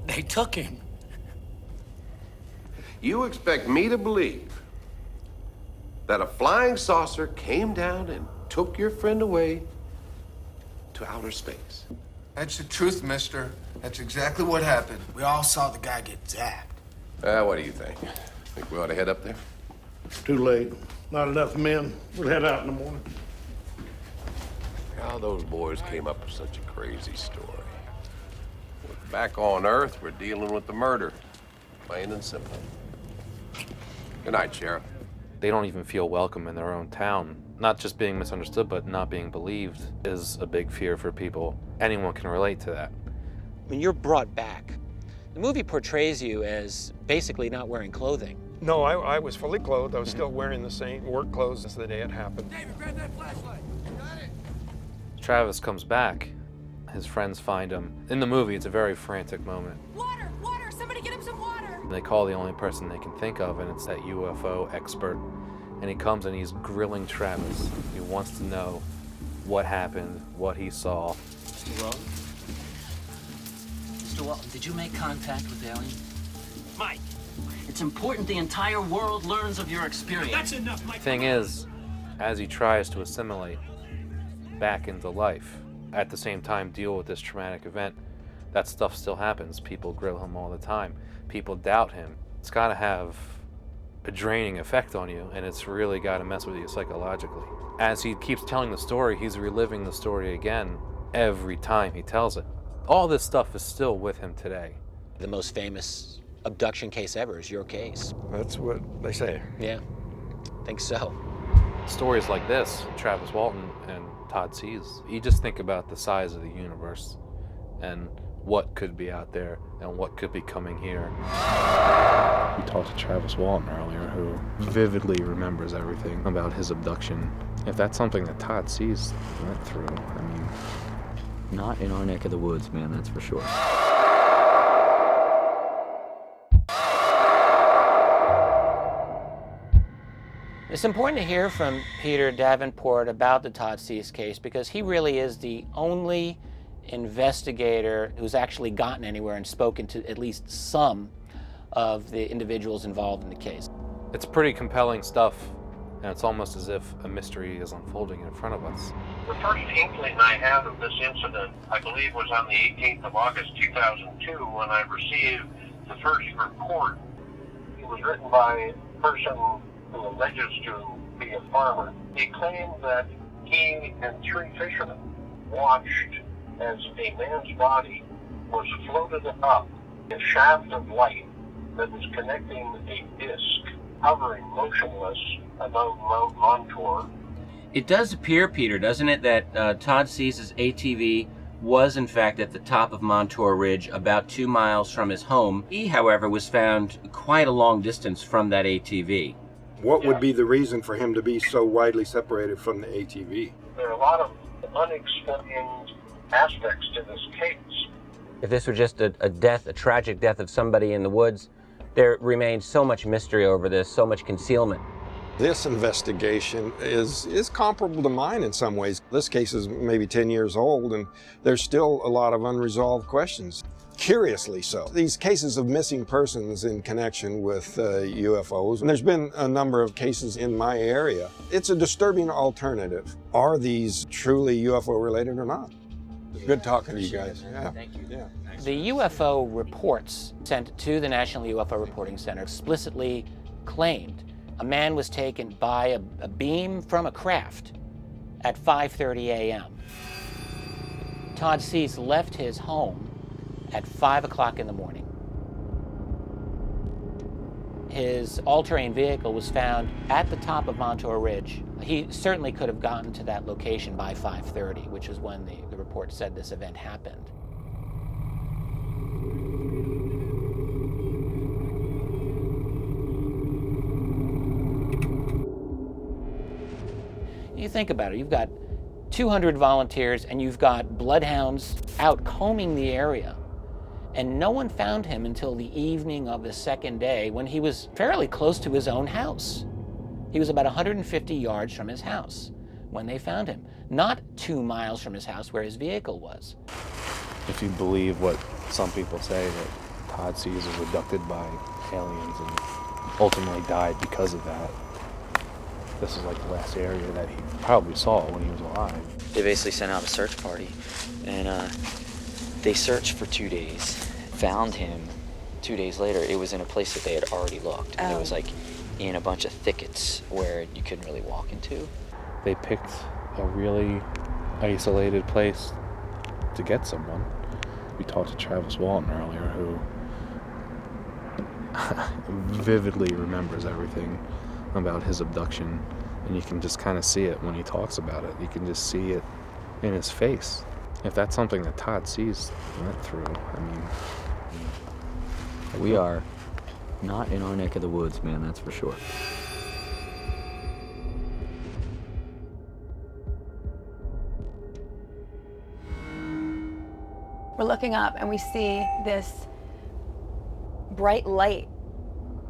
They took him. You expect me to believe that a flying saucer came down and took your friend away to outer space? That's the truth, mister. That's exactly what happened. We all saw the guy get zapped. What do you think? Think we ought to head up there? Too late. Not enough men. We'll head out in the morning. How those boys came up with such a crazy story. Back on Earth, we're dealing with the murder. Plain and simple. Good night, Sheriff. They don't even feel welcome in their own town. Not just being misunderstood, but not being believed is a big fear for people. Anyone can relate to that. When you're brought back, the movie portrays you as basically not wearing clothing. No, I was fully clothed. I was still wearing the same work clothes as the day it happened. David, grab that flashlight. Got it. Travis comes back. His friends find him. In the movie, it's a very frantic moment. Water! Water! Somebody get him some water! They call the only person they can think of, and it's that UFO expert. And he comes and he's grilling Travis. He wants to know what happened, what he saw. Mr. Walton? Mr. Walton, did you make contact with aliens? Mike! It's important the entire world learns of your experience. That's enough, Mike. Thing is, as he tries to assimilate back into life, at the same time deal with this traumatic event, that stuff still happens. People grill him all the time. People doubt him. It's got to have a draining effect on you, and it's really got to mess with you psychologically. As he keeps telling the story, he's reliving the story again every time he tells it. All this stuff is still with him today. The most famous abduction case ever is your case. That's what they say. Yeah, think so. Stories like this, Travis Walton and Todd Sees, you just think about the size of the universe and what could be out there and what could be coming here. We talked to Travis Walton earlier, who vividly remembers everything about his abduction. If that's something that Todd Sees went through, I mean... Not in our neck of the woods, man, that's for sure. It's important to hear from Peter Davenport about the Todd Sees case because he really is the only investigator who's actually gotten anywhere and spoken to at least some of the individuals involved in the case. It's pretty compelling stuff, and it's almost as if a mystery is unfolding in front of us. The first inkling I had of this incident, I believe, was on the 18th of August 2002 when I received the first report. It was written by a person who alleges to be a farmer. He claimed that he and three fishermen watched as a man's body was floated up a shaft of light that was connecting a disc hovering motionless above Mount Montour. It does appear, Peter, doesn't it, that Todd Sees' ATV was in fact at the top of Montour Ridge, about 2 miles from his home. He, however, was found quite a long distance from that ATV. What would be the reason for him to be so widely separated from the ATV? There are a lot of unexplained aspects to this case. If this were just a death, a tragic death of somebody in the woods, there remains so much mystery over this, so much concealment. This investigation is comparable to mine in some ways. This case is maybe 10 years old, and there's still a lot of unresolved questions. Curiously so. These cases of missing persons in connection with UFOs, and there's been a number of cases in my area. It's a disturbing alternative. Are these truly UFO related or not? Good talking to you guys. Yeah. Thank you. Yeah. The UFO reports sent to the National UFO Reporting Center explicitly claimed a man was taken by a beam from a craft at 5:30 a.m. Todd Cease left his home at 5 o'clock in the morning. His all-terrain vehicle was found at the top of Montour Ridge. He certainly could have gotten to that location by 5:30, which is when the report said this event happened. You think about it, you've got 200 volunteers and you've got bloodhounds out combing the area. And no one found him until the evening of the second day when he was fairly close to his own house. He was about 150 yards from his house when they found him, not 2 miles from his house where his vehicle was. If you believe what some people say, that Todd Cease was abducted by aliens and ultimately died because of that, this is like the last area that he probably saw when he was alive. They basically sent out a search party, and they searched for 2 days, found him 2 days later. It was in a place that they had already looked, and it was like in a bunch of thickets where you couldn't really walk into. They picked a really isolated place to get someone. We talked to Travis Walton earlier, who vividly remembers everything about his abduction, and you can just kind of see it when he talks about it. You can just see it in his face. If that's something that Todd Cease went through, I mean... We are not in our neck of the woods, man, that's for sure. We're looking up and we see this bright light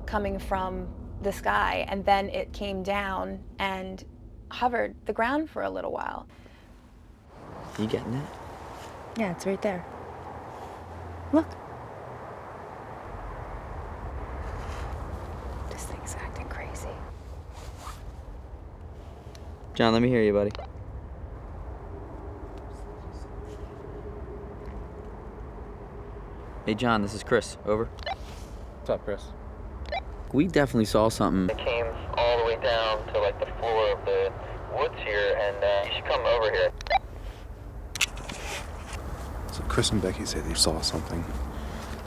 coming from the sky, and then it came down and hovered the ground for a little while. You getting it? Yeah, it's right there. Look. This thing's acting crazy. John, let me hear you, buddy. Hey, John, this is Chris. Over. What's up, Chris? We definitely saw something. It came all the way down to like the floor of the woods here, and you should come over here. So Chris and Becky say they saw something,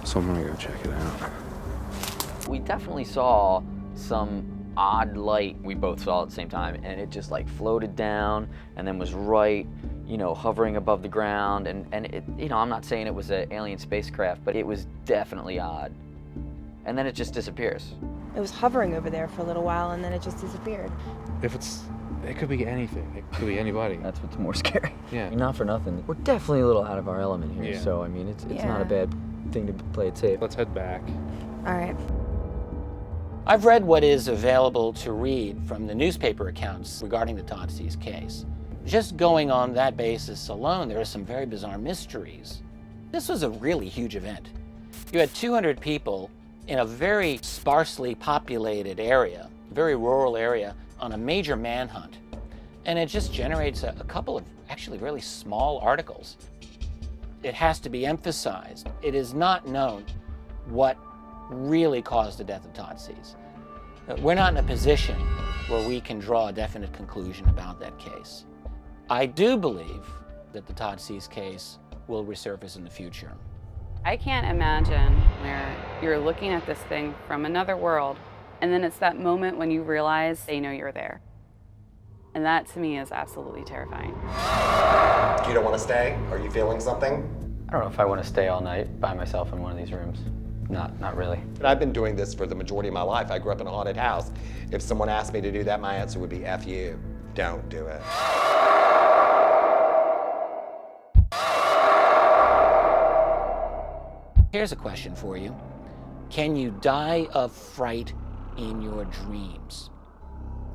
so I'm gonna go check it out. We definitely saw some odd light. We both saw it at the same time, and it just like floated down and then was right, you know, hovering above the ground. And it, you know, I'm not saying it was an alien spacecraft, but it was definitely odd. And then it just disappears. It was hovering over there for a little while, and then it just disappeared. It could be anything. It could be anybody. That's what's more scary. Yeah. Not for nothing. We're definitely a little out of our element here, Yeah. so I mean, it's not a bad thing to play it safe. Let's head back. All right. I've read what is available to read from the newspaper accounts regarding the Todd Cease case. Just going on that basis alone, there are some very bizarre mysteries. This was a really huge event. You had 200 people in a very sparsely populated area, very rural area, on a major manhunt. And it just generates a couple of actually really small articles. It has to be emphasized. It is not known what really caused the death of Todd Cease. We're not in a position where we can draw a definite conclusion about that case. I do believe that the Todd Cease case will resurface in the future. I can't imagine where you're looking at this thing from another world, and then it's that moment when you realize they know you're there. And that to me is absolutely terrifying. You don't want to stay? Are you feeling something? I don't know if I want to stay all night by myself in one of these rooms. Not really. But I've been doing this for the majority of my life. I grew up in a haunted house. If someone asked me to do that, my answer would be F you. Don't do it. Here's a question for you. Can you die of fright in your dreams?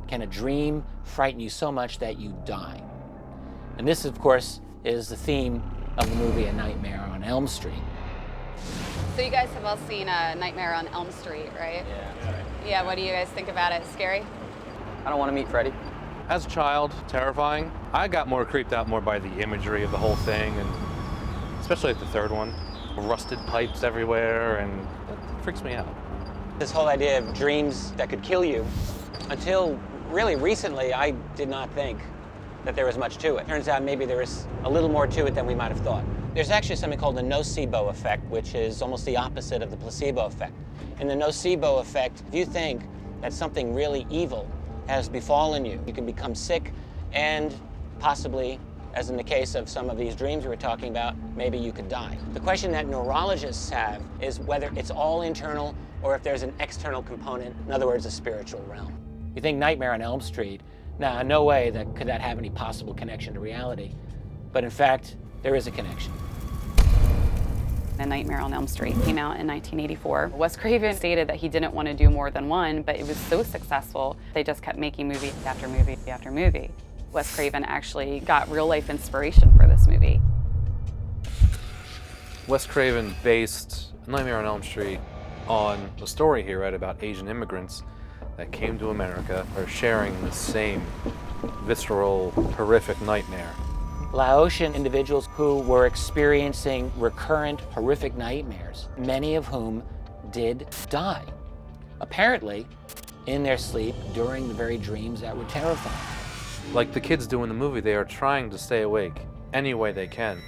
Can a dream frighten you so much that you die? And this, of course, is the theme of the movie A Nightmare on Elm Street. So you guys have all seen Nightmare on Elm Street, right? Yeah, what do you guys think about it? Scary? I don't want to meet Freddy. As a child, terrifying. I got more creeped out more by the imagery of the whole thing, and especially at the third one. Rusted pipes everywhere, and it freaks me out. This whole idea of dreams that could kill you, until really recently, I did not think that there was much to it. Turns out maybe there is a little more to it than we might have thought. There's actually something called the nocebo effect, which is almost the opposite of the placebo effect. In the nocebo effect, if you think that something really evil has befallen you, you can become sick and possibly, as in the case of some of these dreams we were talking about, maybe you could die. The question that neurologists have is whether it's all internal or if there's an external component, in other words, a spiritual realm. You think Nightmare on Elm Street, now no way could that have any possible connection to reality, but in fact, there is a connection. A Nightmare on Elm Street came out in 1984. Wes Craven stated that he didn't want to do more than one, but it was so successful, they just kept making movie after movie after movie. Wes Craven actually got real-life inspiration for this movie. Wes Craven based Nightmare on Elm Street on a story he read about Asian immigrants that came to America are sharing the same visceral, horrific nightmare. Laotian individuals who were experiencing recurrent, horrific nightmares, many of whom did die, apparently in their sleep during the very dreams that were terrifying. Like the kids do in the movie, they are trying to stay awake any way they can.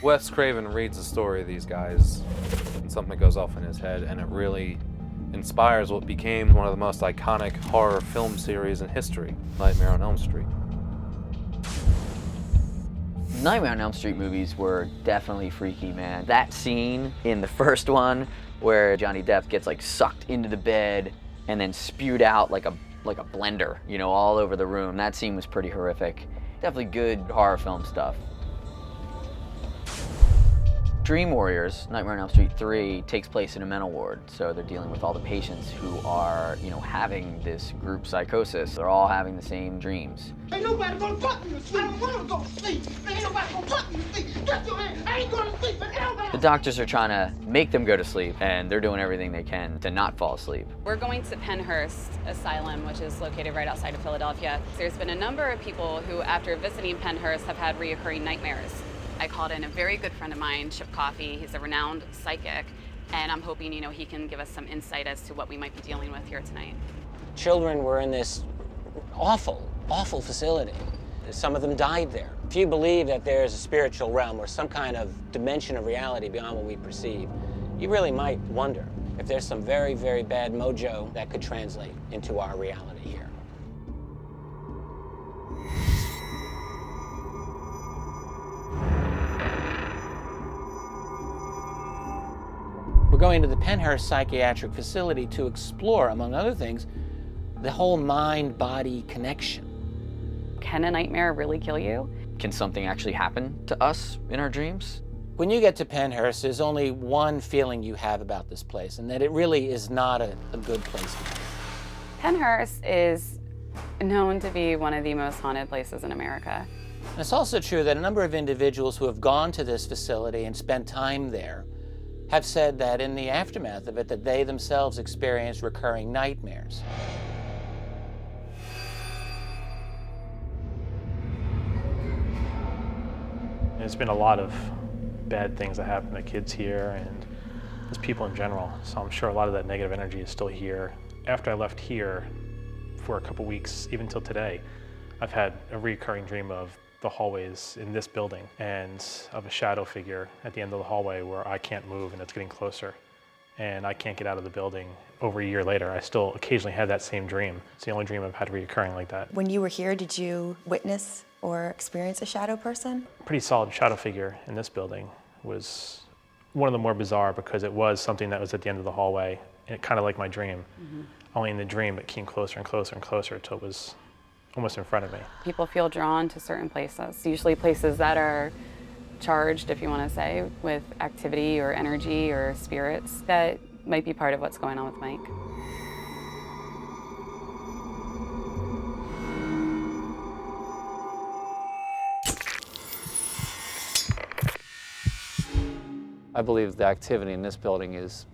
Wes Craven reads the story of these guys, and something goes off in his head, and it really inspires what became one of the most iconic horror film series in history, Nightmare on Elm Street. Nightmare on Elm Street movies were definitely freaky, man. That scene in the first one where Johnny Depp gets like sucked into the bed and then spewed out like a blender, you know, all over the room. That scene was pretty horrific. Definitely good horror film stuff. Dream Warriors, Nightmare on Elm Street 3, takes place in a mental ward. So they're dealing with all the patients who are, you know, having this group psychosis. They're all having the same dreams. Ain't nobody gonna put me to sleep. I don't wanna go to sleep. Ain't nobody gonna put me to sleep. Get your hand. I ain't going to sleep. The doctors are trying to make them go to sleep, and they're doing everything they can to not fall asleep. We're going to Pennhurst Asylum, which is located right outside of Philadelphia. There's been a number of people who, after visiting Pennhurst, have had reoccurring nightmares. I called in a very good friend of mine, Chip Coffey. He's a renowned psychic, and I'm hoping, you know, he can give us some insight as to what we might be dealing with here tonight. Children were in this awful, awful facility. Some of them died there. If you believe that there's a spiritual realm or some kind of dimension of reality beyond what we perceive, you really might wonder if there's some very, very bad mojo that could translate into our reality here. We're going to the Pennhurst Psychiatric Facility to explore, among other things, the whole mind-body connection. Can a nightmare really kill you? Can something actually happen to us in our dreams? When you get to Pennhurst, there's only one feeling you have about this place, and that it really is not a good place to be. Pennhurst is known to be one of the most haunted places in America. And it's also true that a number of individuals who have gone to this facility and spent time there have said that in the aftermath of it, that they themselves experienced recurring nightmares. There's been a lot of bad things that happen to kids here and just people in general, so I'm sure a lot of that negative energy is still here. After I left here for a couple weeks, even till today, I've had a recurring dream of the hallways in this building and of a shadow figure at the end of the hallway where I can't move and it's getting closer. and I can't get out of the building. Over a year later, I still occasionally have that same dream. It's the only dream I've had reoccurring like that. When you were here, did you witness or experience a shadow person? Pretty solid shadow figure in this building was one of the more bizarre because it was something that was at the end of the hallway, and kind of like my dream. Only in the dream it came closer and closer and closer until it was almost in front of me. People feel drawn to certain places, usually places that are charged, if you want to say, with activity or energy or spirits that might be part of what's going on with Mike. I believe the activity in this building is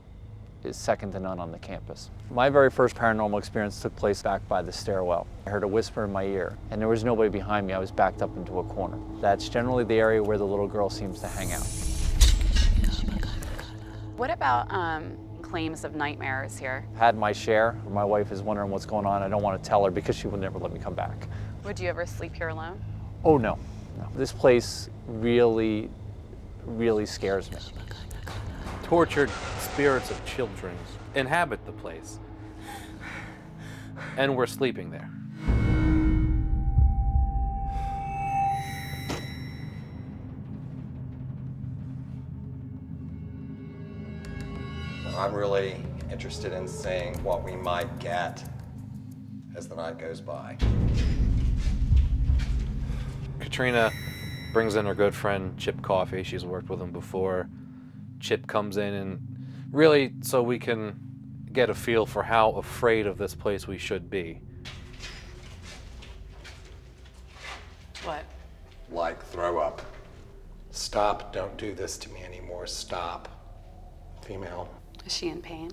second to none on the campus. My very first paranormal experience took place back by the stairwell. I heard a whisper in my ear, and there was nobody behind me. I was backed up into a corner. That's generally the area where the little girl seems to hang out. What about claims of nightmares here? Had my share. My wife is wondering what's going on. I don't want to tell her because she would never let me come back. Would you ever sleep here alone? Oh, no. This place really scares me. Tortured spirits of children inhabit the place, and we're sleeping there. I'm really interested in seeing what we might get as the night goes by. Katrina brings in her good friend Chip Coffee. She's worked with him before. Chip comes in and really so we can get a feel for how afraid of this place we should be. What? Like throw up. Stop, don't do this to me anymore, stop. Female. Is she in pain?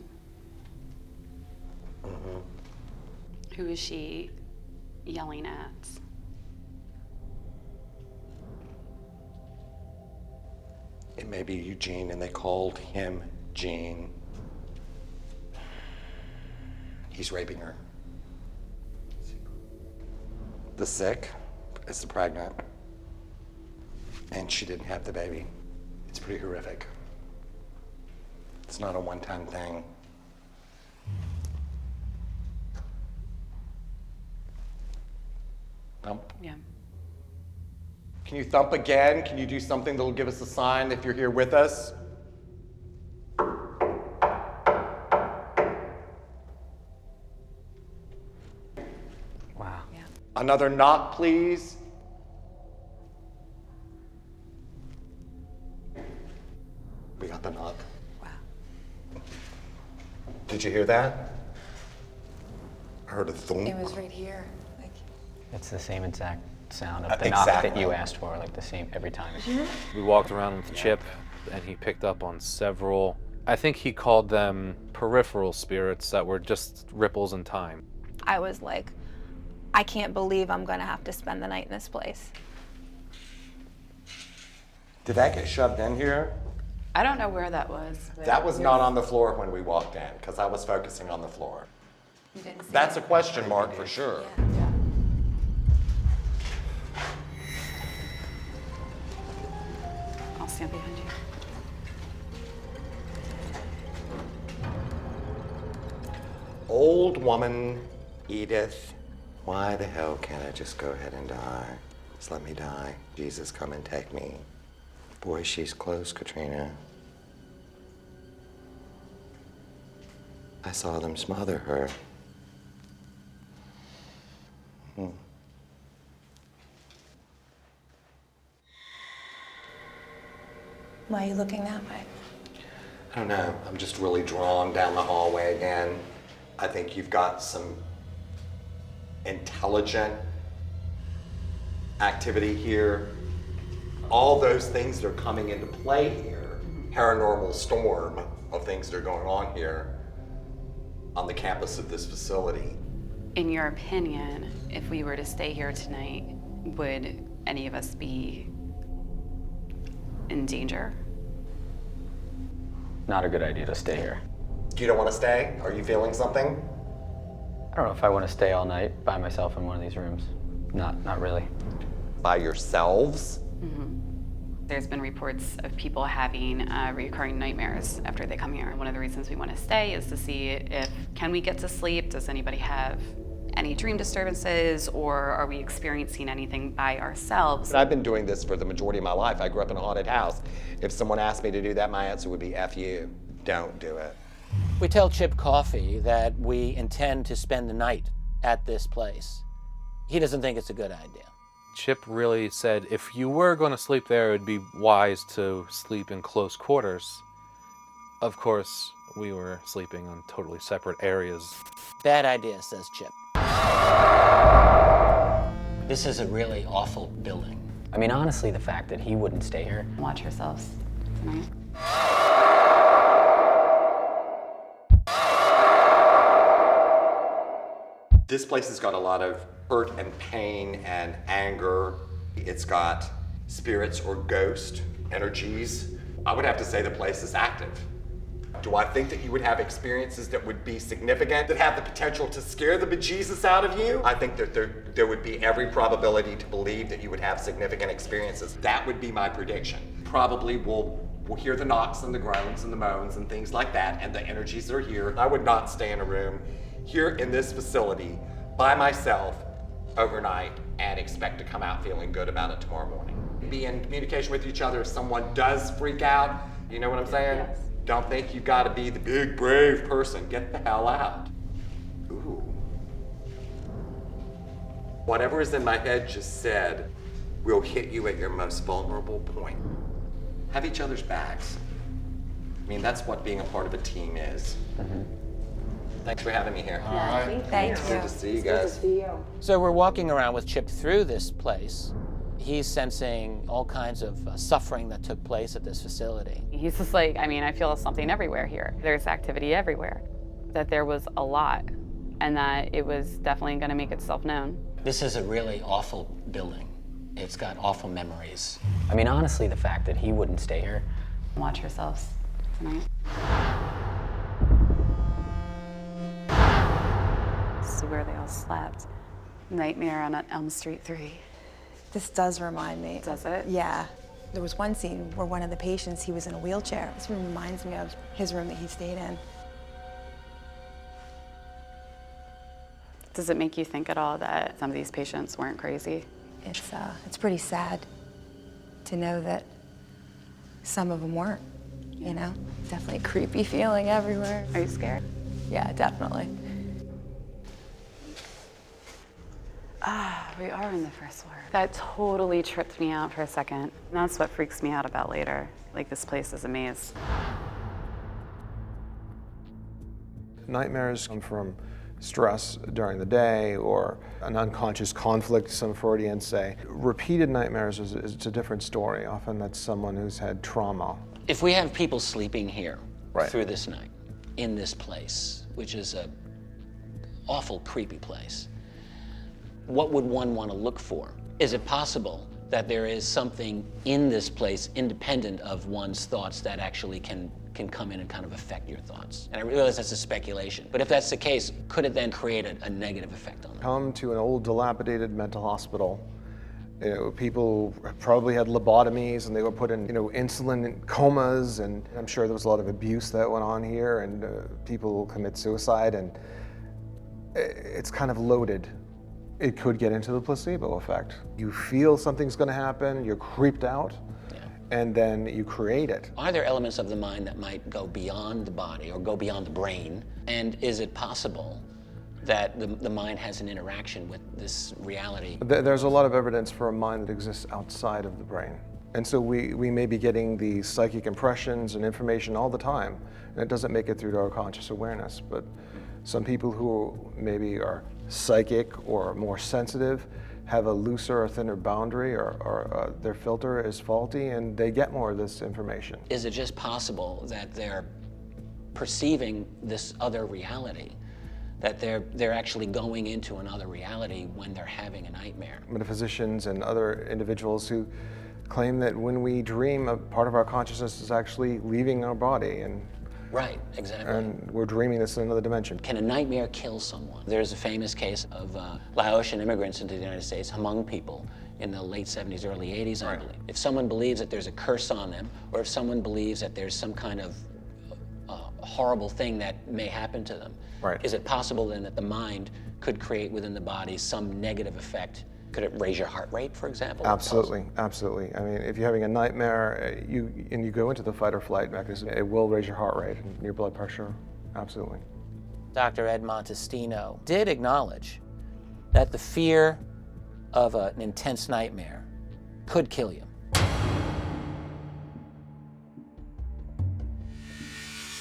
Who is she yelling at? It may be Eugene, and they called him Gene. He's raping her. The sick is the pregnant. And she didn't have the baby. It's pretty horrific. It's not a one-time thing. Thump? Yeah. Can you thump again? Can you do something that'll give us a sign if you're here with us? Wow. Yeah. Another knock, please. We got the knock. Wow. Did you hear that? I heard a thump. It was right here. It's the same exact sound of the knock that you asked for, like the same every time. We walked around with Chip, and he picked up on several, I think he called them peripheral spirits that were just ripples in time. I was like, I can't believe I'm gonna have to spend the night in this place. Did that get shoved in here? I don't know where that was. That was not on the floor when we walked in, because I was focusing on the floor. You didn't see That's it? a question mark for sure. Yeah. I'll stand behind you. Old woman, Edith, why the hell can't I just go ahead and die? Just let me die. Jesus, come and take me. Boy, she's close, Katrina. I saw them smother her. Why are you looking that way? I don't know. I'm just really drawn down the hallway again. I think you've got some intelligent activity here. All those things that are coming into play here, paranormal storm of things that are going on here on the campus of this facility. In your opinion, if we were to stay here tonight, would any of us be in danger? Not a good idea to stay here. You don't want to stay? Are you feeling something? I don't know if I want to stay all night by myself in one of these rooms. Not really. By yourselves? There's been reports of people having recurring nightmares after they come here. One of the reasons we want to stay is to see if, can we get to sleep? Does anybody have any dream disturbances, or are we experiencing anything by ourselves? I've been doing this for the majority of my life. I grew up in a haunted house. If someone asked me to do that, my answer would be F you. Don't do it. We tell Chip Coffey that we intend to spend the night at this place. He doesn't think it's a good idea. Chip really said if you were going to sleep there, it would be wise to sleep in close quarters. Of course, we were sleeping on totally separate areas. Bad idea, says Chip. This is a really awful building. I mean, honestly, the fact that he wouldn't stay here. Watch yourselves tonight. This place has got a lot of hurt and pain and anger. It's got spirits or ghost energies. I would have to say the place is active. Do I think that you would have experiences that would be significant, that have the potential to scare the bejesus out of you? I think that there would be every probability to believe that you would have significant experiences. That would be my prediction. Probably we'll hear the knocks and the groans and the moans and things like that, and the energies that are here. I would not stay in a room here in this facility by myself overnight and expect to come out feeling good about it tomorrow morning. Be in communication with each other if someone does freak out. You know what I'm saying? Yes. Don't think you've got to be the big, brave person. Get the hell out. Ooh. Whatever is in my head just said, we'll hit you at your most vulnerable point. Have each other's backs. I mean, that's what being a part of a team is. Mm-hmm. Thanks for having me here. All right. Thank you. Good to see you guys. Good to see you. So we're walking around with Chip through this place. He's sensing all kinds of suffering that took place at this facility. He's just like, I mean, I feel something everywhere here. There's activity everywhere. That there was a lot, and that it was definitely going to make itself known. This is a really awful building. It's got awful memories. I mean, honestly, the fact that he wouldn't stay here. Watch yourselves tonight. This is where they all slept. Nightmare on Elm Street 3. This does remind me. Does it? Yeah. There was one scene where one of the patients, he was in a wheelchair. This room reminds me of his room that he stayed in. Does it make you think at all that some of these patients weren't crazy? It's pretty sad to know that some of them weren't, you know? Definitely a creepy feeling everywhere. Are you scared? Yeah, definitely. We are in the first floor. That totally tripped me out for a second. And that's what freaks me out about later. Like, this place is a maze. Nightmares come from stress during the day or an unconscious conflict, some Freudians say. Repeated nightmares is a different story. Often that's someone who's had trauma. If we have people sleeping here Right. through this night, in this place, which is a awful, creepy place, what would one want to look for? Is it possible that there is something in this place independent of one's thoughts that actually can come in and kind of affect your thoughts? And I realize that's a speculation, but if that's the case, could it then create a negative effect on them? Come to an old dilapidated mental hospital. You know, people probably had lobotomies and they were put in, insulin comas, and I'm sure there was a lot of abuse that went on here, and people commit suicide, and it's kind of loaded. It could get into the placebo effect. You feel something's going to happen, you're creeped out, and then you create it. Are there elements of the mind that might go beyond the body or go beyond the brain? And is it possible that the mind has an interaction with this reality? There's a lot of evidence for a mind that exists outside of the brain. And so we may be getting these psychic impressions and information all the time, and it doesn't make it through to our conscious awareness. But some people who maybe are psychic or more sensitive have a looser or thinner boundary, or their filter is faulty, and they get more of this information. Is it just possible that they're perceiving this other reality, that they're actually going into another reality when they're having a nightmare? Metaphysicians and other individuals who claim that when we dream, a part of our consciousness is actually leaving our body, and right, exactly. And we're dreaming this in another dimension. Can a nightmare kill someone? There's a famous case of Laotian immigrants into the United States, Hmong people, in the late 70s, early 80s, I believe. If someone believes that there's a curse on them, or if someone believes that there's some kind of horrible thing that may happen to them, is it possible then that the mind could create within the body some negative effect? Could it raise your heart rate, for example? Absolutely, absolutely. I mean, if you're having a nightmare, you go into the fight or flight mechanism, it will raise your heart rate and your blood pressure. Absolutely. Dr. Ed Montestino did acknowledge that the fear of an intense nightmare could kill you.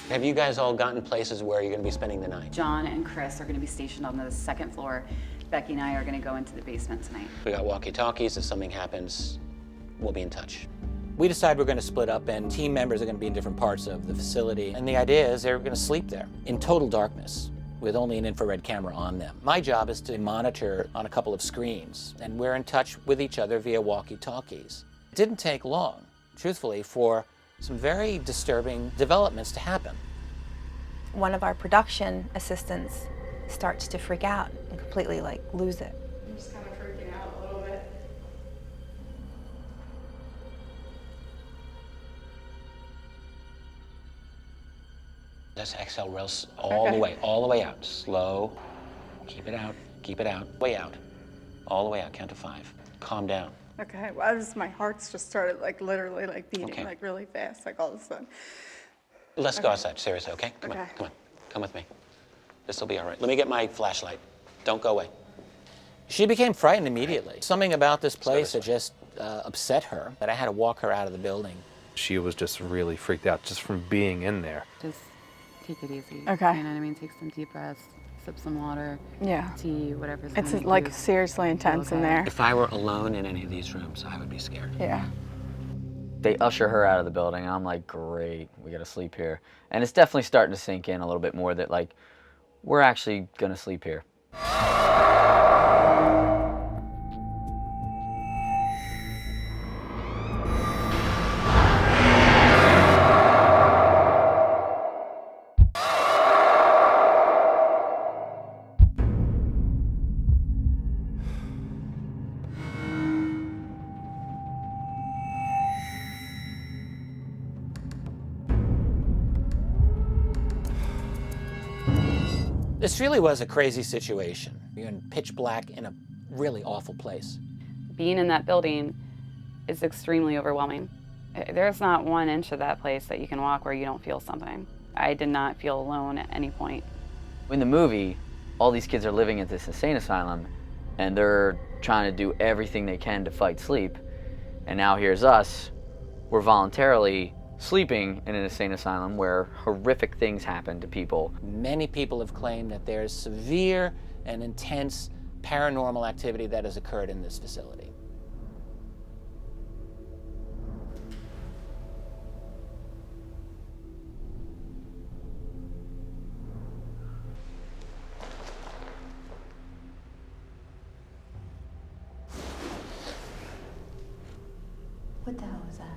Have you guys all gotten places where you're going to be spending the night? John and Chris are going to be stationed on the second floor. Becky and I are going to go into the basement tonight. We got walkie-talkies. If something happens, we'll be in touch. We decided we're going to split up, and team members are going to be in different parts of the facility. And the idea is they're going to sleep there in total darkness with only an infrared camera on them. My job is to monitor on a couple of screens, and we're in touch with each other via walkie-talkies. It didn't take long, truthfully, for some very disturbing developments to happen. One of our production assistants starts to freak out and completely lose it. I'm just kind of freaking out a little bit. Just exhale real all the way out. Slow. Keep it out. Keep it out. Way out. All the way out. Count to 5. Calm down. Okay, well, my heart's just started literally beating really fast, all of a sudden. Let's go outside, seriously, okay? Come on, come on. Come with me. This will be all right. Let me get my flashlight. Don't go away. She became frightened immediately. Something about this place had just upset her, that I had to walk her out of the building. She was just really freaked out just from being in there. Just take it easy. Okay. You know what I mean? Take some deep breaths, sip some water, Yeah. tea, whatever's It's gonna make you seriously intense in there. If I were alone in any of these rooms, I would be scared. Yeah. They usher her out of the building, and I'm like, great, we gotta sleep here. And it's definitely starting to sink in a little bit more that we're actually gonna sleep here. This really was a crazy situation. You're in pitch black in a really awful place. Being in that building is extremely overwhelming. There's not 1 inch of that place that you can walk where you don't feel something. I did not feel alone at any point. In the movie, all these kids are living at this insane asylum, and they're trying to do everything they can to fight sleep. And now here's us, we're voluntarily sleeping in an insane asylum where horrific things happen to people. Many people have claimed that there's severe and intense paranormal activity that has occurred in this facility. What the hell was that?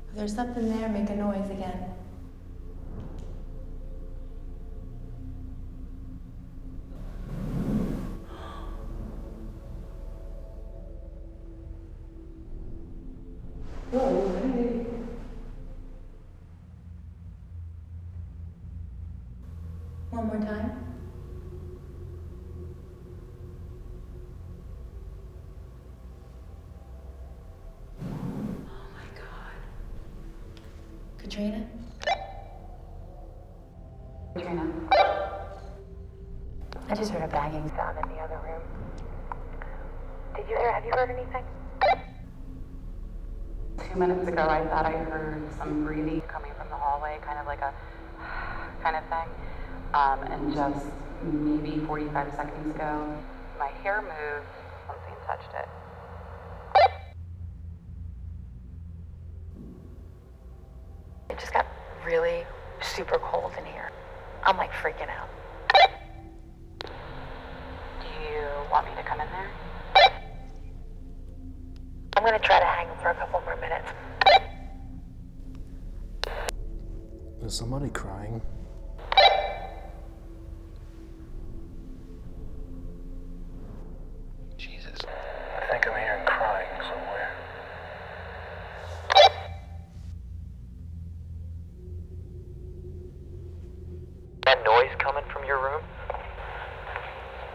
If there's something there, make a noise again. One more time. Katrina? Katrina. I just heard a banging sound in the other room. Have you heard anything? 2 minutes ago, I thought I heard some breathing coming from the hallway, kind of like a kind of thing. And just maybe 45 seconds ago, my hair moved, something touched it. It just got really super cold in here. I'm freaking out. Do you want me to come in there? I'm gonna try to hang for a couple more minutes. Is somebody crying? noise coming from your room?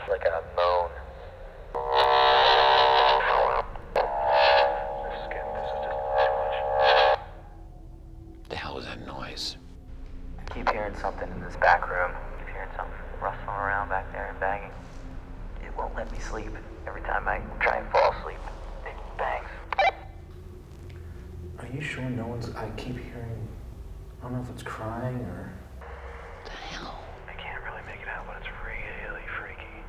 Like a moan. The hell was that noise? I keep hearing something in this back room. I keep hearing something rustling around back there and banging. It won't let me sleep. Every time I try and fall asleep, it bangs. Are you sure no one's... I keep hearing... I don't know if it's crying or... The hell? I can't really make it out, but it's really freaky.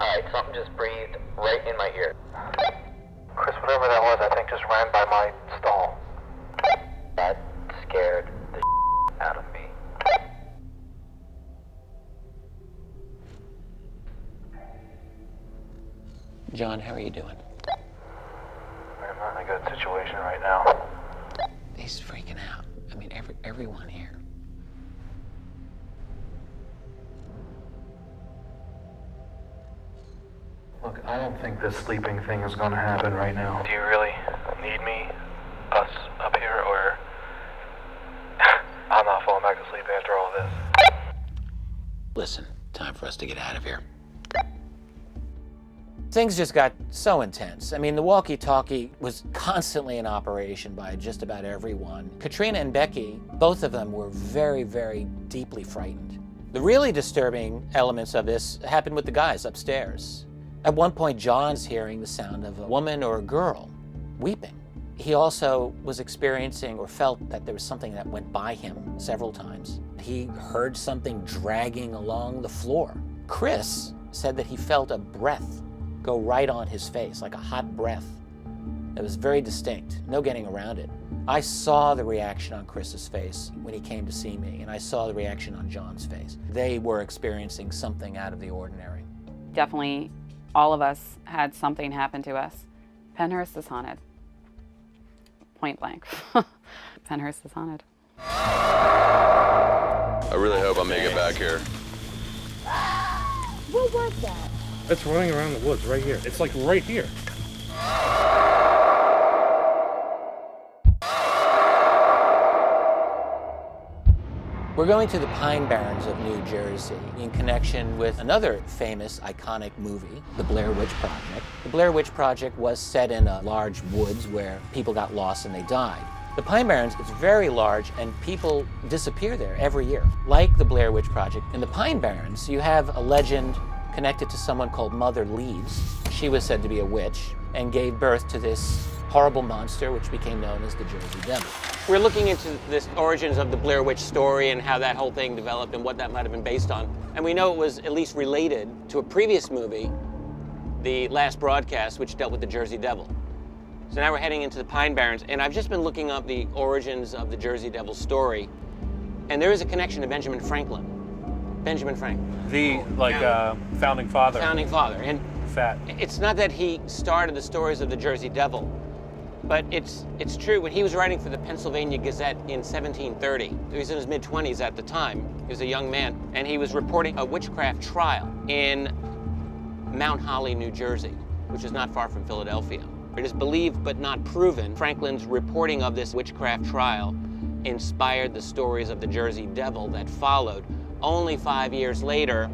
Alright, something just breathed right in my ear. Chris, whatever that was, I think just ran by my stall. That scared the out of me. John, how are you doing? I'm not in a good situation right now. He's freaking out. I mean, everyone here. Look, I don't think this sleeping thing is gonna happen right now. Do you really need me, us up here, or I'm not falling back to sleep after all this? Listen, time for us to get out of here. Things just got so intense. I mean, the walkie-talkie was constantly in operation by just about everyone. Katrina and Becky, both of them were very, very deeply frightened. The really disturbing elements of this happened with the guys upstairs. At one point, John's hearing the sound of a woman or a girl weeping. He also was experiencing or felt that there was something that went by him several times. He heard something dragging along the floor. Chris said that he felt a breath go right on his face, like a hot breath. It was very distinct, no getting around it. I saw the reaction on Chris's face when he came to see me, and I saw the reaction on John's face. They were experiencing something out of the ordinary. Definitely all of us had something happen to us. Penhurst is haunted. Point blank. Penhurst is haunted. I really hope I make it back here. What was that? It's running around the woods right here. It's like right here. We're going to the Pine Barrens of New Jersey in connection with another famous, iconic movie, The Blair Witch Project. The Blair Witch Project was set in a large woods where people got lost and they died. The Pine Barrens is very large and people disappear there every year. Like the Blair Witch Project, in the Pine Barrens, you have a legend connected to someone called Mother Leaves. She was said to be a witch and gave birth to this horrible monster which became known as the Jersey Devil. We're looking into the origins of the Blair Witch story and how that whole thing developed and what that might have been based on. And we know it was at least related to a previous movie, The Last Broadcast, which dealt with the Jersey Devil. So now we're heading into the Pine Barrens, and I've just been looking up the origins of the Jersey Devil story, and there is a connection to Benjamin Franklin. Benjamin Franklin. The, founding father. Founding father. And fat. It's not that he started the stories of the Jersey Devil, but it's true. When he was writing for the Pennsylvania Gazette in 1730, he was in his mid-20s at the time, he was a young man, and he was reporting a witchcraft trial in Mount Holly, New Jersey, which is not far from Philadelphia. It is believed but not proven Franklin's reporting of this witchcraft trial inspired the stories of the Jersey Devil that followed. Only 5 years later,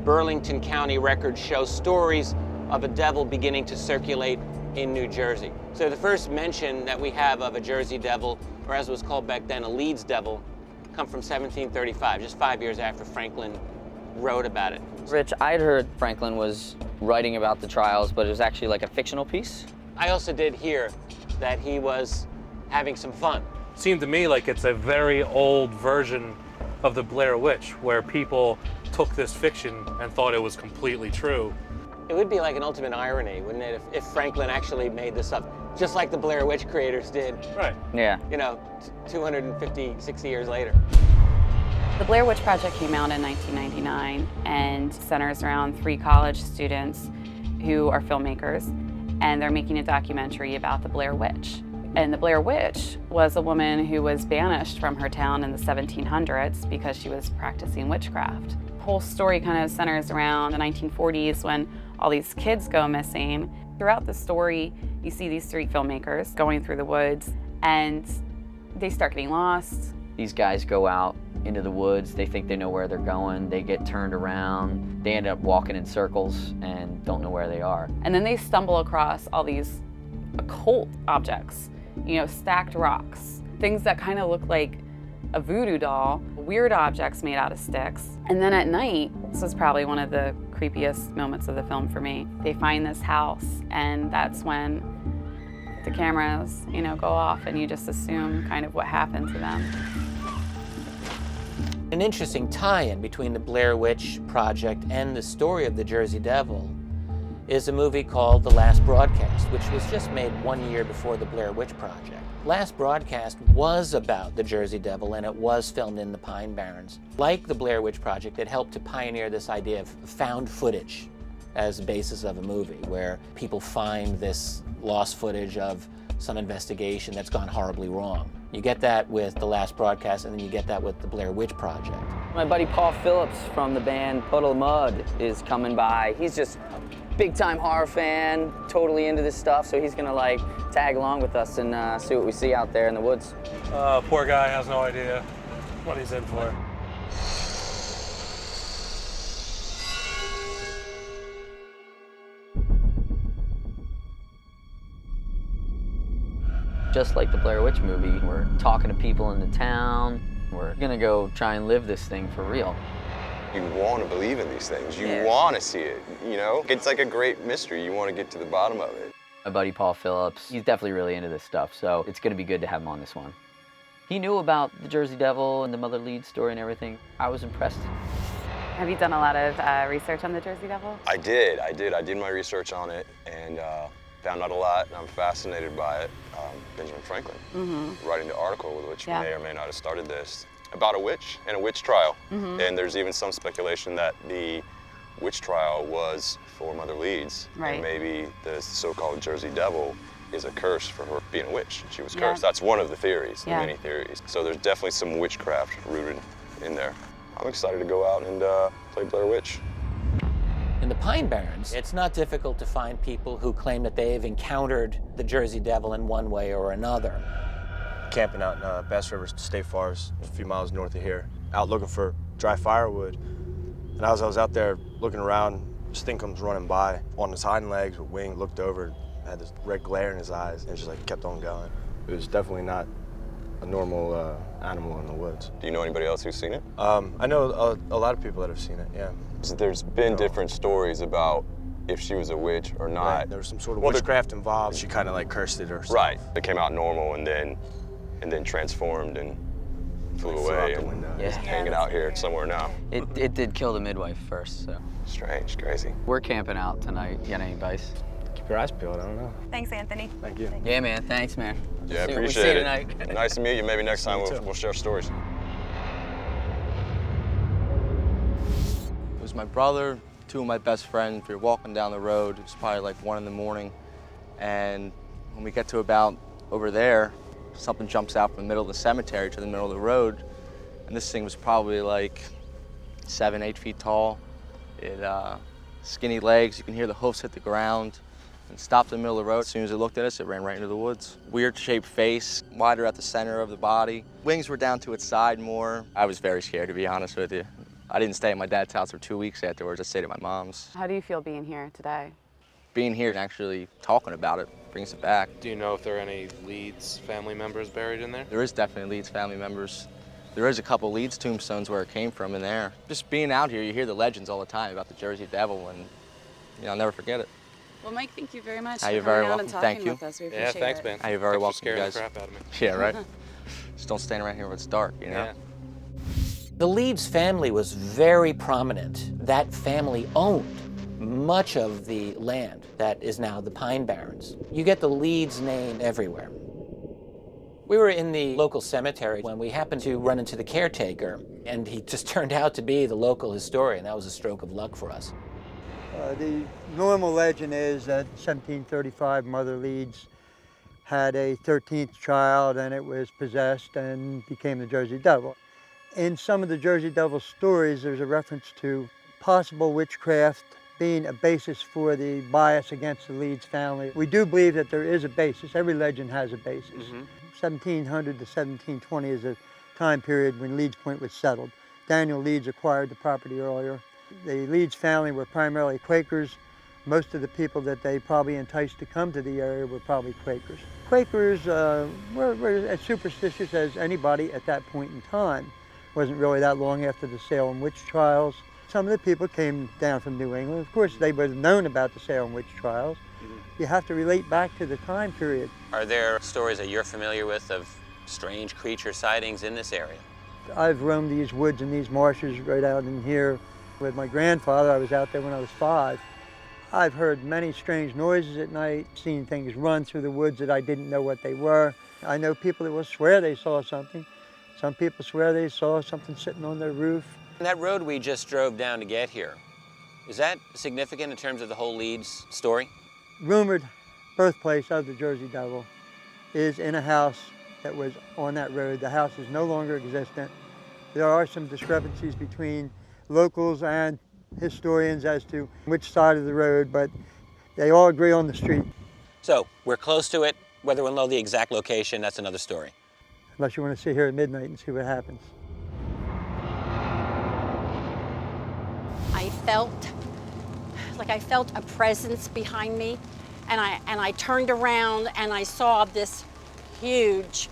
Burlington County records show stories of a devil beginning to circulate in New Jersey. So the first mention that we have of a Jersey Devil, or as it was called back then, a Leeds Devil, come from 1735, just 5 years after Franklin wrote about it. Rich, I'd heard Franklin was writing about the trials, but it was actually like a fictional piece. I also did hear that he was having some fun. Seemed to me like it's a very old version of the Blair Witch, where people took this fiction and thought it was completely true. It would be like an ultimate irony, wouldn't it, if Franklin actually made this up, just like the Blair Witch creators did. Right. Yeah. 250, 60 years later. The Blair Witch Project came out in 1999 and centers around 3 college students who are filmmakers, and they're making a documentary about the Blair Witch. And the Blair Witch was a woman who was banished from her town in the 1700s because she was practicing witchcraft. The whole story kind of centers around the 1940s when all these kids go missing, Throughout the story, you see these 3 filmmakers going through the woods, and they start getting lost. These guys go out into the woods, they think they know where they're going, they get turned around, they end up walking in circles and don't know where they are. And then they stumble across all these occult objects, stacked rocks, things that kind of look like a voodoo doll, weird objects made out of sticks. And then at night, this was probably one of the creepiest moments of the film for me, they find this house, and that's when the cameras, go off, and you just assume kind of what happened to them. An interesting tie-in between the Blair Witch Project and the story of the Jersey Devil is a movie called The Last Broadcast, which was just made 1 year before the Blair Witch Project. Last Broadcast was about the Jersey Devil, and it was filmed in the Pine Barrens. Like the Blair Witch Project, it helped to pioneer this idea of found footage as a basis of a movie, where people find this lost footage of some investigation that's gone horribly wrong. You get that with The Last Broadcast, and then you get that with the Blair Witch Project. My buddy Paul Phillips from the band Puddle of Mud is coming by. He's just a big-time horror fan, totally into this stuff, so he's gonna tag along with us and see what we see out there in the woods. Poor guy has no idea what he's in for. Just like the Blair Witch movie, we're talking to people in the town. We're gonna go try and live this thing for real. You want to believe in these things. You want to see it, It's like a great mystery. You want to get to the bottom of it. My buddy Paul Phillips, he's definitely really into this stuff, so it's gonna be good to have him on this one. He knew about the Jersey Devil and the Mother Leeds story and everything. I was impressed. Have you done a lot of research on the Jersey Devil? I did. I did my research on it and found out a lot, and I'm fascinated by it. Benjamin Franklin writing the article, which may or may not have started this, about a witch and a witch trial. And there's even some speculation that the witch trial was for Mother Leeds, and maybe the so-called Jersey Devil is a curse for her being a witch. She was cursed. That's one of the theories, the many theories. So there's definitely some witchcraft rooted in there. I'm excited to go out and play Blair Witch. In the Pine Barrens, it's not difficult to find people who claim that they've encountered the Jersey Devil in one way or another. Camping out in Bass River State Forest, a few miles north of here, out looking for dry firewood. And as I was out there looking around, this thing comes running by on his hind legs with wings, looked over, had this red glare in his eyes, and just kept on going. It was definitely not a normal animal in the woods. Do you know anybody else who's seen it? I know a lot of people that have seen it, yeah. So there's been different stories about if she was a witch or not. Right. There was some sort of witchcraft involved. She kind of cursed it or something. Right. It came out normal and then transformed and flew away and is hanging out here somewhere now. It did kill the midwife first, so. Strange, crazy. We're camping out tonight. You got any advice? Keep your eyes peeled, I don't know. Thanks, Anthony. Thank you. Yeah, man, thanks, man. Yeah, See appreciate you it. Tonight. Nice to meet you. Maybe next time we'll share stories. It was my brother, 2 of my best friends. We were walking down the road. It was probably 1 in the morning. And when we get to about over there, something jumps out from the middle of the cemetery to the middle of the road. And this thing was probably 7, 8 feet tall. It skinny legs. You can hear the hoofs hit the ground. And stopped in the middle of the road. As soon as it looked at us, it ran right into the woods. Weird shaped face, wider at the center of the body. Wings were down to its side more. I was very scared, to be honest with you. I didn't stay at my dad's house for 2 weeks afterwards. I stayed at my mom's. How do you feel being here today? Being here and actually talking about it brings it back. Do you know if there are any Leeds family members buried in there? There is definitely Leeds family members. There is a couple Leeds tombstones where it came from in there. Just being out here, you hear the legends all the time about the Jersey Devil, and I'll never forget it. Well, Mike, thank you very much You're for very coming out welcome. and talking Thank you. with us. We Yeah, appreciate thanks, it. man. You're very Thanks welcome, for scaring guys. the crap out of me. Yeah, right? Just don't stand around here when it's dark, Yeah. The Leeds family was very prominent. That family owned much of the land that is now the Pine Barrens. You get the Leeds name everywhere. We were in the local cemetery when we happened to run into the caretaker, and he just turned out to be the local historian. That was a stroke of luck for us. The normal legend is that 1735 Mother Leeds had a 13th child and it was possessed and became the Jersey Devil. In some of the Jersey Devil stories, there's a reference to possible witchcraft being a basis for the bias against the Leeds family. We do believe that there is a basis. Every legend has a basis. 1700 to 1720 is a time period when Leeds Point was settled. Daniel Leeds acquired the property earlier. The Leeds family were primarily Quakers. Most of the people that they probably enticed to come to the area were probably Quakers. Quakers were as superstitious as anybody at that point in time. It wasn't really that long after the Salem witch trials. Some of the people came down from New England. Of course, they would have known about the Salem witch trials. You have to relate back to the time period. Are there stories that you're familiar with of strange creature sightings in this area? I've roamed these woods and these marshes right out in here with my grandfather. I was out there when I was 5. I've heard many strange noises at night, seen things run through the woods that I didn't know what they were. I know people that will swear they saw something. Some people swear they saw something sitting on their roof. And that road we just drove down to get here, is that significant in terms of the whole Leeds story? Rumored birthplace of the Jersey Devil is in a house that was on that road. The house is no longer existent. There are some discrepancies between locals and historians as to which side of the road, but they all agree on the street. So, we're close to it. Whether we'll know the exact location, that's another story. Unless you want to sit here at midnight and see what happens. I felt a presence behind me, and I turned around and I saw this huge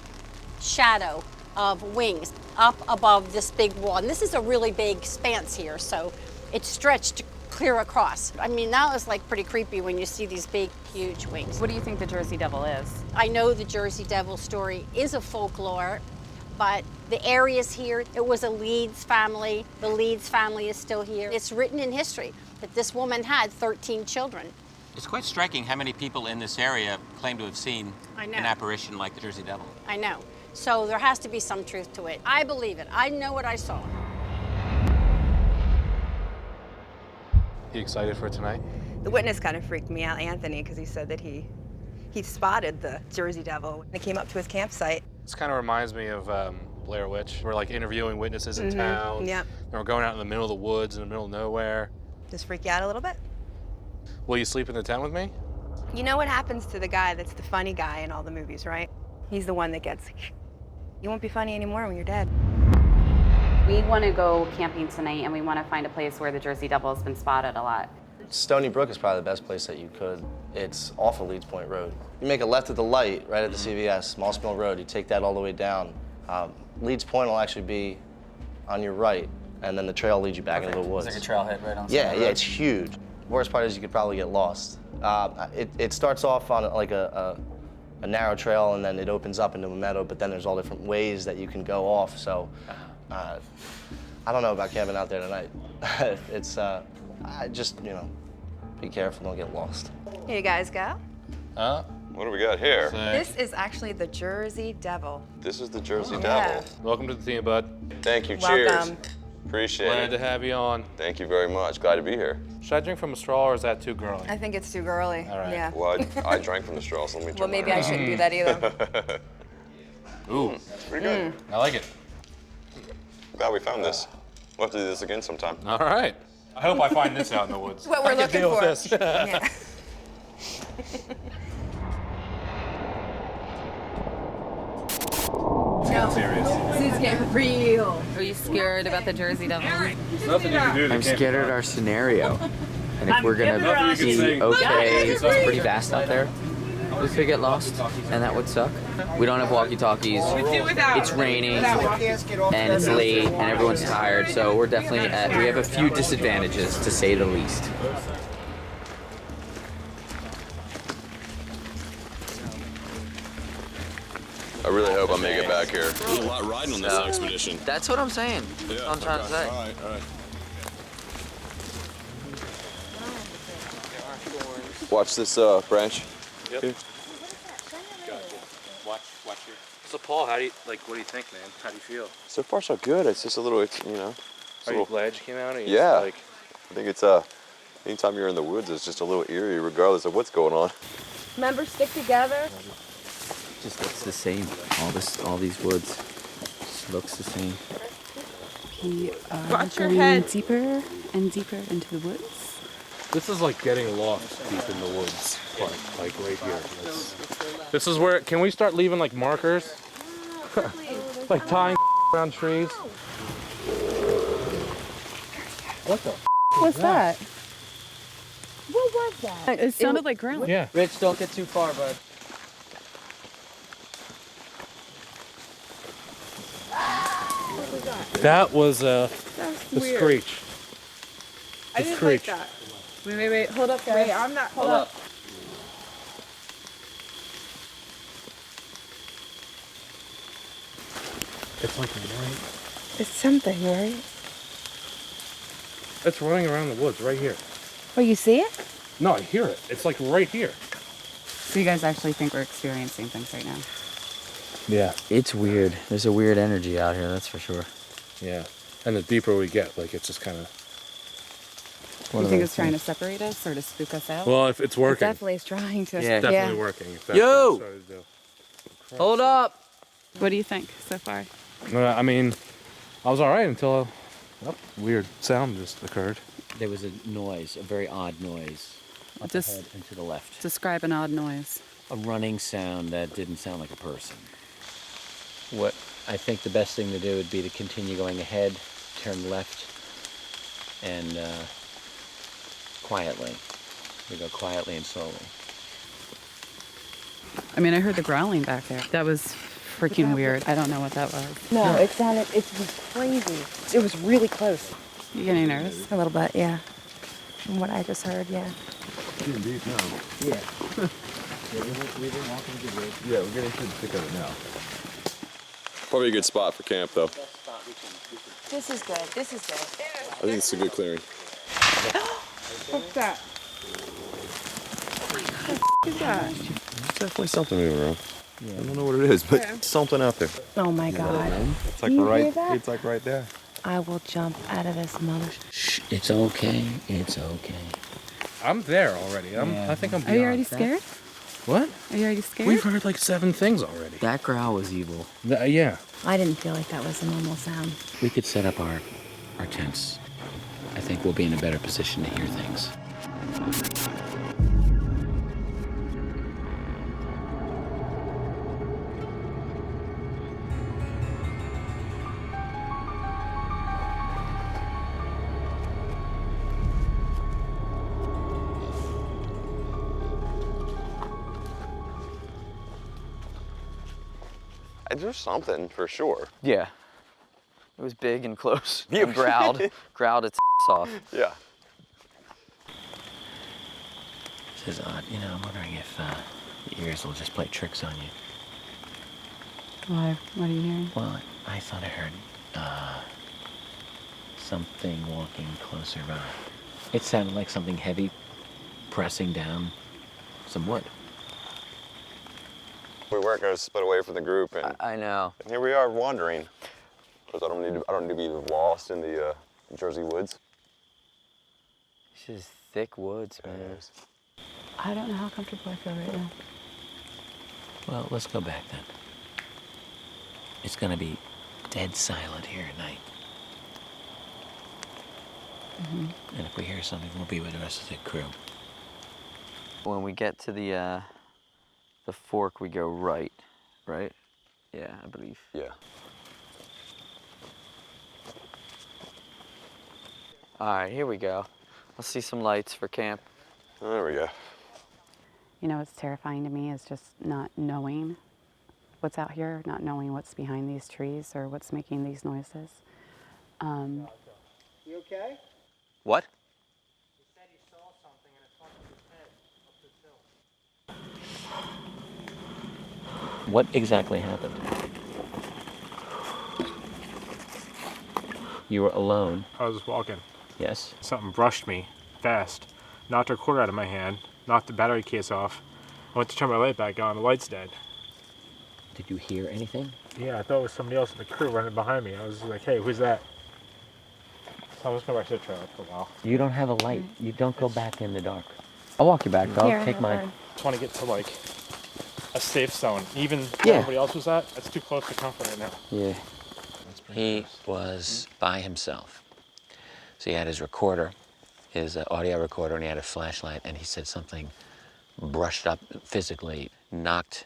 shadow of wings up above this big wall. And this is a really big expanse here, so it stretched clear across. I mean, that was like pretty creepy when you see these big, huge wings. What do you think the Jersey Devil is? I know the Jersey Devil story is a folklore, but the areas here, it was a Leeds family. The Leeds family is still here. It's written in history that this woman had 13 children. It's quite striking how many people in this area claim to have seen an apparition like the Jersey Devil. I know. So there has to be some truth to it. I believe it. I know what I saw. You excited for tonight? The witness kind of freaked me out, Anthony, because he said that he spotted the Jersey Devil when he came up to his campsite. This kind of reminds me of Blair Witch. We're like interviewing witnesses in town. Yep. And we're going out in the middle of the woods, in the middle of nowhere. Just freak you out a little bit? Will you sleep in the tent with me? You know what happens to the guy that's the funny guy in all the movies, right? He's the one that gets, you won't be funny anymore when you're dead. We want to go camping tonight, and we want to find a place where the Jersey Devil has been spotted a lot. Stony Brook is probably the best place that you could. It's off of Leeds Point Road. You make a left at the light, right at the CVS, Moss Mill Road. You take that all the way down. Leeds Point will actually be on your right, and then the trail leads you back into the woods. It's like a trailhead right on. Yeah, it's huge. Worst part is you could probably get lost. It starts off on like a narrow trail, and then it opens up into a meadow, but then there's all different ways that you can go off. So I don't know about camping out there tonight. It's just, be careful, don't get lost. Here you guys go. What do we got here? This is actually the Jersey Devil. This is the Jersey Yeah. Devil. Welcome to the team, bud. Thank you. Welcome. Cheers. Appreciate Glad it. to have you on. Thank you very much. Glad to be here. Should I drink from a straw, or is that too girly? I think it's too girly. All right. Yeah. Well, I drank from the straw, so let me Well, turn maybe mine I shouldn't do that either. Ooh. That's pretty good. I like it. Glad we found this. We'll have to do this again sometime. All right. I hope I find this out in the woods. What we're I can looking deal for. with this. Yeah. Get serious. This is getting real. Are you scared about the Jersey Devil? Nothing you can do to I'm scared at our scenario. And if we're gonna Nothing you can say. be okay, it's pretty vast out there. We could get lost, and that would suck. We don't have walkie-talkies. It's raining, and it's late, and everyone's tired, so we're definitely we have a few disadvantages, to say the least. I really hope I make it back here. There's a lot riding on this expedition. That's what I'm saying. That's what I'm trying to say. All right. Watch this branch. Yep. Here. Gotcha. Watch here. So Paul, what do you think, man? How do you feel? So far, so good. It's just a little, Are you glad you came out? Or you Yeah. just I think it's anytime you're in the woods, it's just a little eerie, regardless of what's going on. Members stick together. Just looks the same. All these woods just looks the same. We are Watch your going head. deeper and deeper into the woods. This is like getting lost deep in the woods, like right here. This is where, can we start leaving like markers? Like tying around trees. What the What's that? What was that? It sounded like growling. Yeah. Rich, don't get too far, bud. That was the weird. screech. I didn't like that. Wait. Hold up, guys. Wait, I'm not. Hold up. It's like right. It's something, right? It's running around the woods right here. Oh, you see it? No, I hear it. It's like right here. So you guys actually think we're experiencing things right now? Yeah. It's weird. There's a weird energy out here, that's for sure. Yeah. And the deeper we get, like it's just kind of. You think it's trying to separate us or to spook us out? Well, if it's working. It definitely is trying to. It's definitely working. If that's Yo! what it's trying to do. Hold up! What do you think so far? I mean, I was all right until a weird sound just occurred. There was a noise, a very odd noise, up ahead and to the left. Describe an odd noise. A running sound that didn't sound like a person. What I think the best thing to do would be to continue going ahead, turn left, and quietly. We go quietly and slowly. I mean, I heard the growling back there. That was freaking weird. I don't know what that was. No, it sounded. It was crazy. It was really close. You getting nervous? A little bit, yeah. From what I just heard, yeah. Getting deep now. Yeah. We didn't walk into the woods. Yeah, we're getting to the thick of it now. Probably a good spot for camp, though. This is good. This is good. I think it's a good clearing. What's that? What is that? There's definitely something moving around. I don't know what it is, but something out there. Oh my God. It's like You hear right. that? It's like right there. I will jump out of this mother. Shh, it's okay. It's okay. I'm there already. I think I'm Are beyond. you already scared? What? Are you already scared? We've heard like 7 things already. That growl was evil. Yeah. I didn't feel like that was a normal sound. We could set up our tents. I think we'll be in a better position to hear things. There's something for sure. Yeah. It was big and close. And growled its off. Yeah. This is odd. You know, I'm wondering if the ears will just play tricks on you. Why? What are you hearing? Well, I thought I heard something walking closer by. It sounded like something heavy pressing down some wood. We weren't going to split away from the group, and I know. And here we are wandering. Because I don't need to be lost in the Jersey woods. This is thick woods, man. I don't know how comfortable I feel right now. Well, let's go back then. It's gonna be dead silent here at night. And if we hear something, we'll be with the rest of the crew. When we get to the fork, we go right? Yeah, I believe. Yeah. All right, here we go. Let's see some lights for camp. There we go. You know what's terrifying to me is just not knowing what's out here, not knowing what's behind these trees or what's making these noises. You okay? What? You said you saw something and it touched his head up this hill. What exactly happened? You were alone. I was walking. Yes. Something brushed me fast, knocked a quarter out of my hand, knocked the battery case off. I went to turn my light back on, the light's dead. Did you hear anything? Yeah, I thought it was somebody else in the crew running behind me. I was like, hey, who's that? So I'm just going back to the trailer for a while. You don't have a light. You don't go back in the dark. I'll walk you back, dog. Take mine. Just want to get to like a safe zone. Even where Yeah. everybody else was at, that's too close to comfort right now. Yeah. He was by himself. So he had his recorder, his audio recorder and he had a flashlight, and he said something brushed up physically, knocked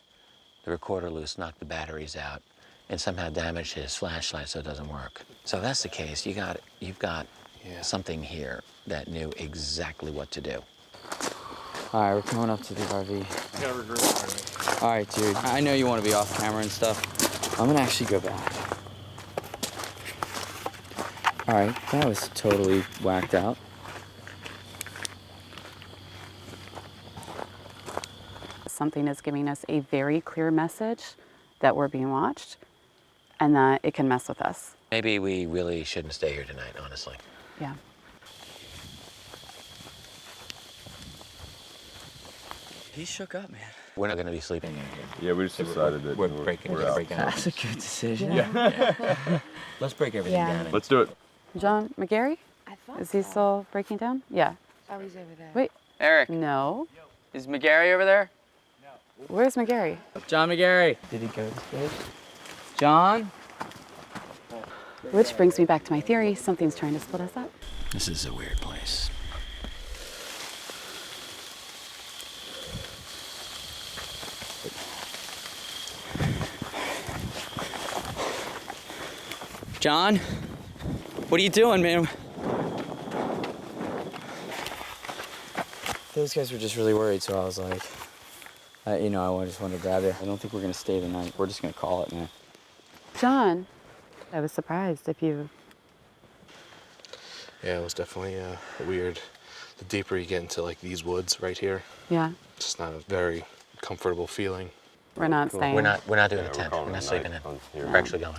the recorder loose, knocked the batteries out, and somehow damaged his flashlight so it doesn't work. So if that's the case, you've got something here that knew exactly what to do. All right, we're coming up to the RV. Yeah, we're great. All right, dude. I know you want to be off camera and stuff. I'm gonna actually go back. All right, that was totally whacked out. Something is giving us a very clear message that we're being watched and that it can mess with us. Maybe we really shouldn't stay here tonight, honestly. Yeah. He shook up, man. We're not going to be sleeping in here. Yeah, we just decided that we're breaking out. That's a good decision. Yeah. Let's break everything down. Let's do it. John McGarry? Is he still breaking down? Yeah. Oh, he's over there. Wait. Eric. No. Is McGarry over there? Where's McGarry? John McGarry. Did he go to space? John? Which brings me back to my theory. Something's trying to split us up. This is a weird place. John? What are you doing, man? Those guys were just really worried, so I was like, I just wanted to grab you. I don't think we're gonna stay tonight. We're just gonna call it, man. John, I was surprised if you... Yeah, it was definitely weird. The deeper you get into like these woods right here, Yeah. it's just not a very comfortable feeling. We're not staying. We're not doing a tent. We're not sleeping in. We're actually going.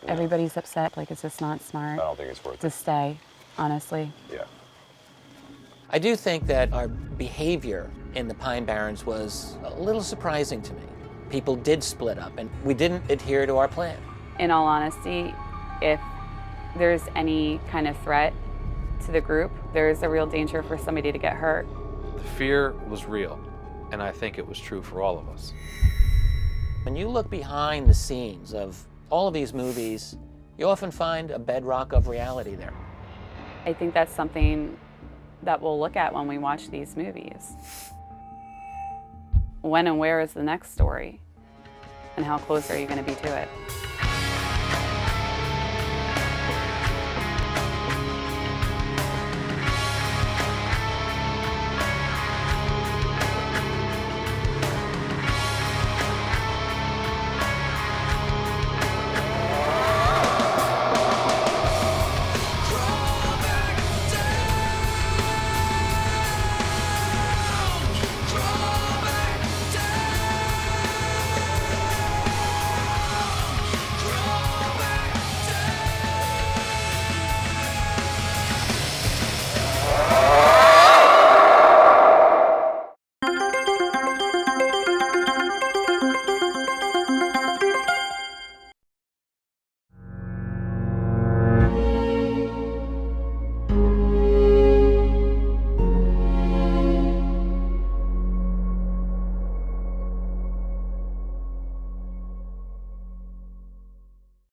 Everybody's upset. Like, it's just not smart. I don't think it's worth to stay, honestly. Yeah. I do think that our behavior in the Pine Barrens was a little surprising to me. People did split up, and we didn't adhere to our plan. In all honesty, if there's any kind of threat to the group, there's a real danger for somebody to get hurt. The fear was real, and I think it was true for all of us. When you look behind the scenes of all of these movies, you often find a bedrock of reality there. I think that's something that we'll look at when we watch these movies. When and where is the next story? And how close are you going to be to it?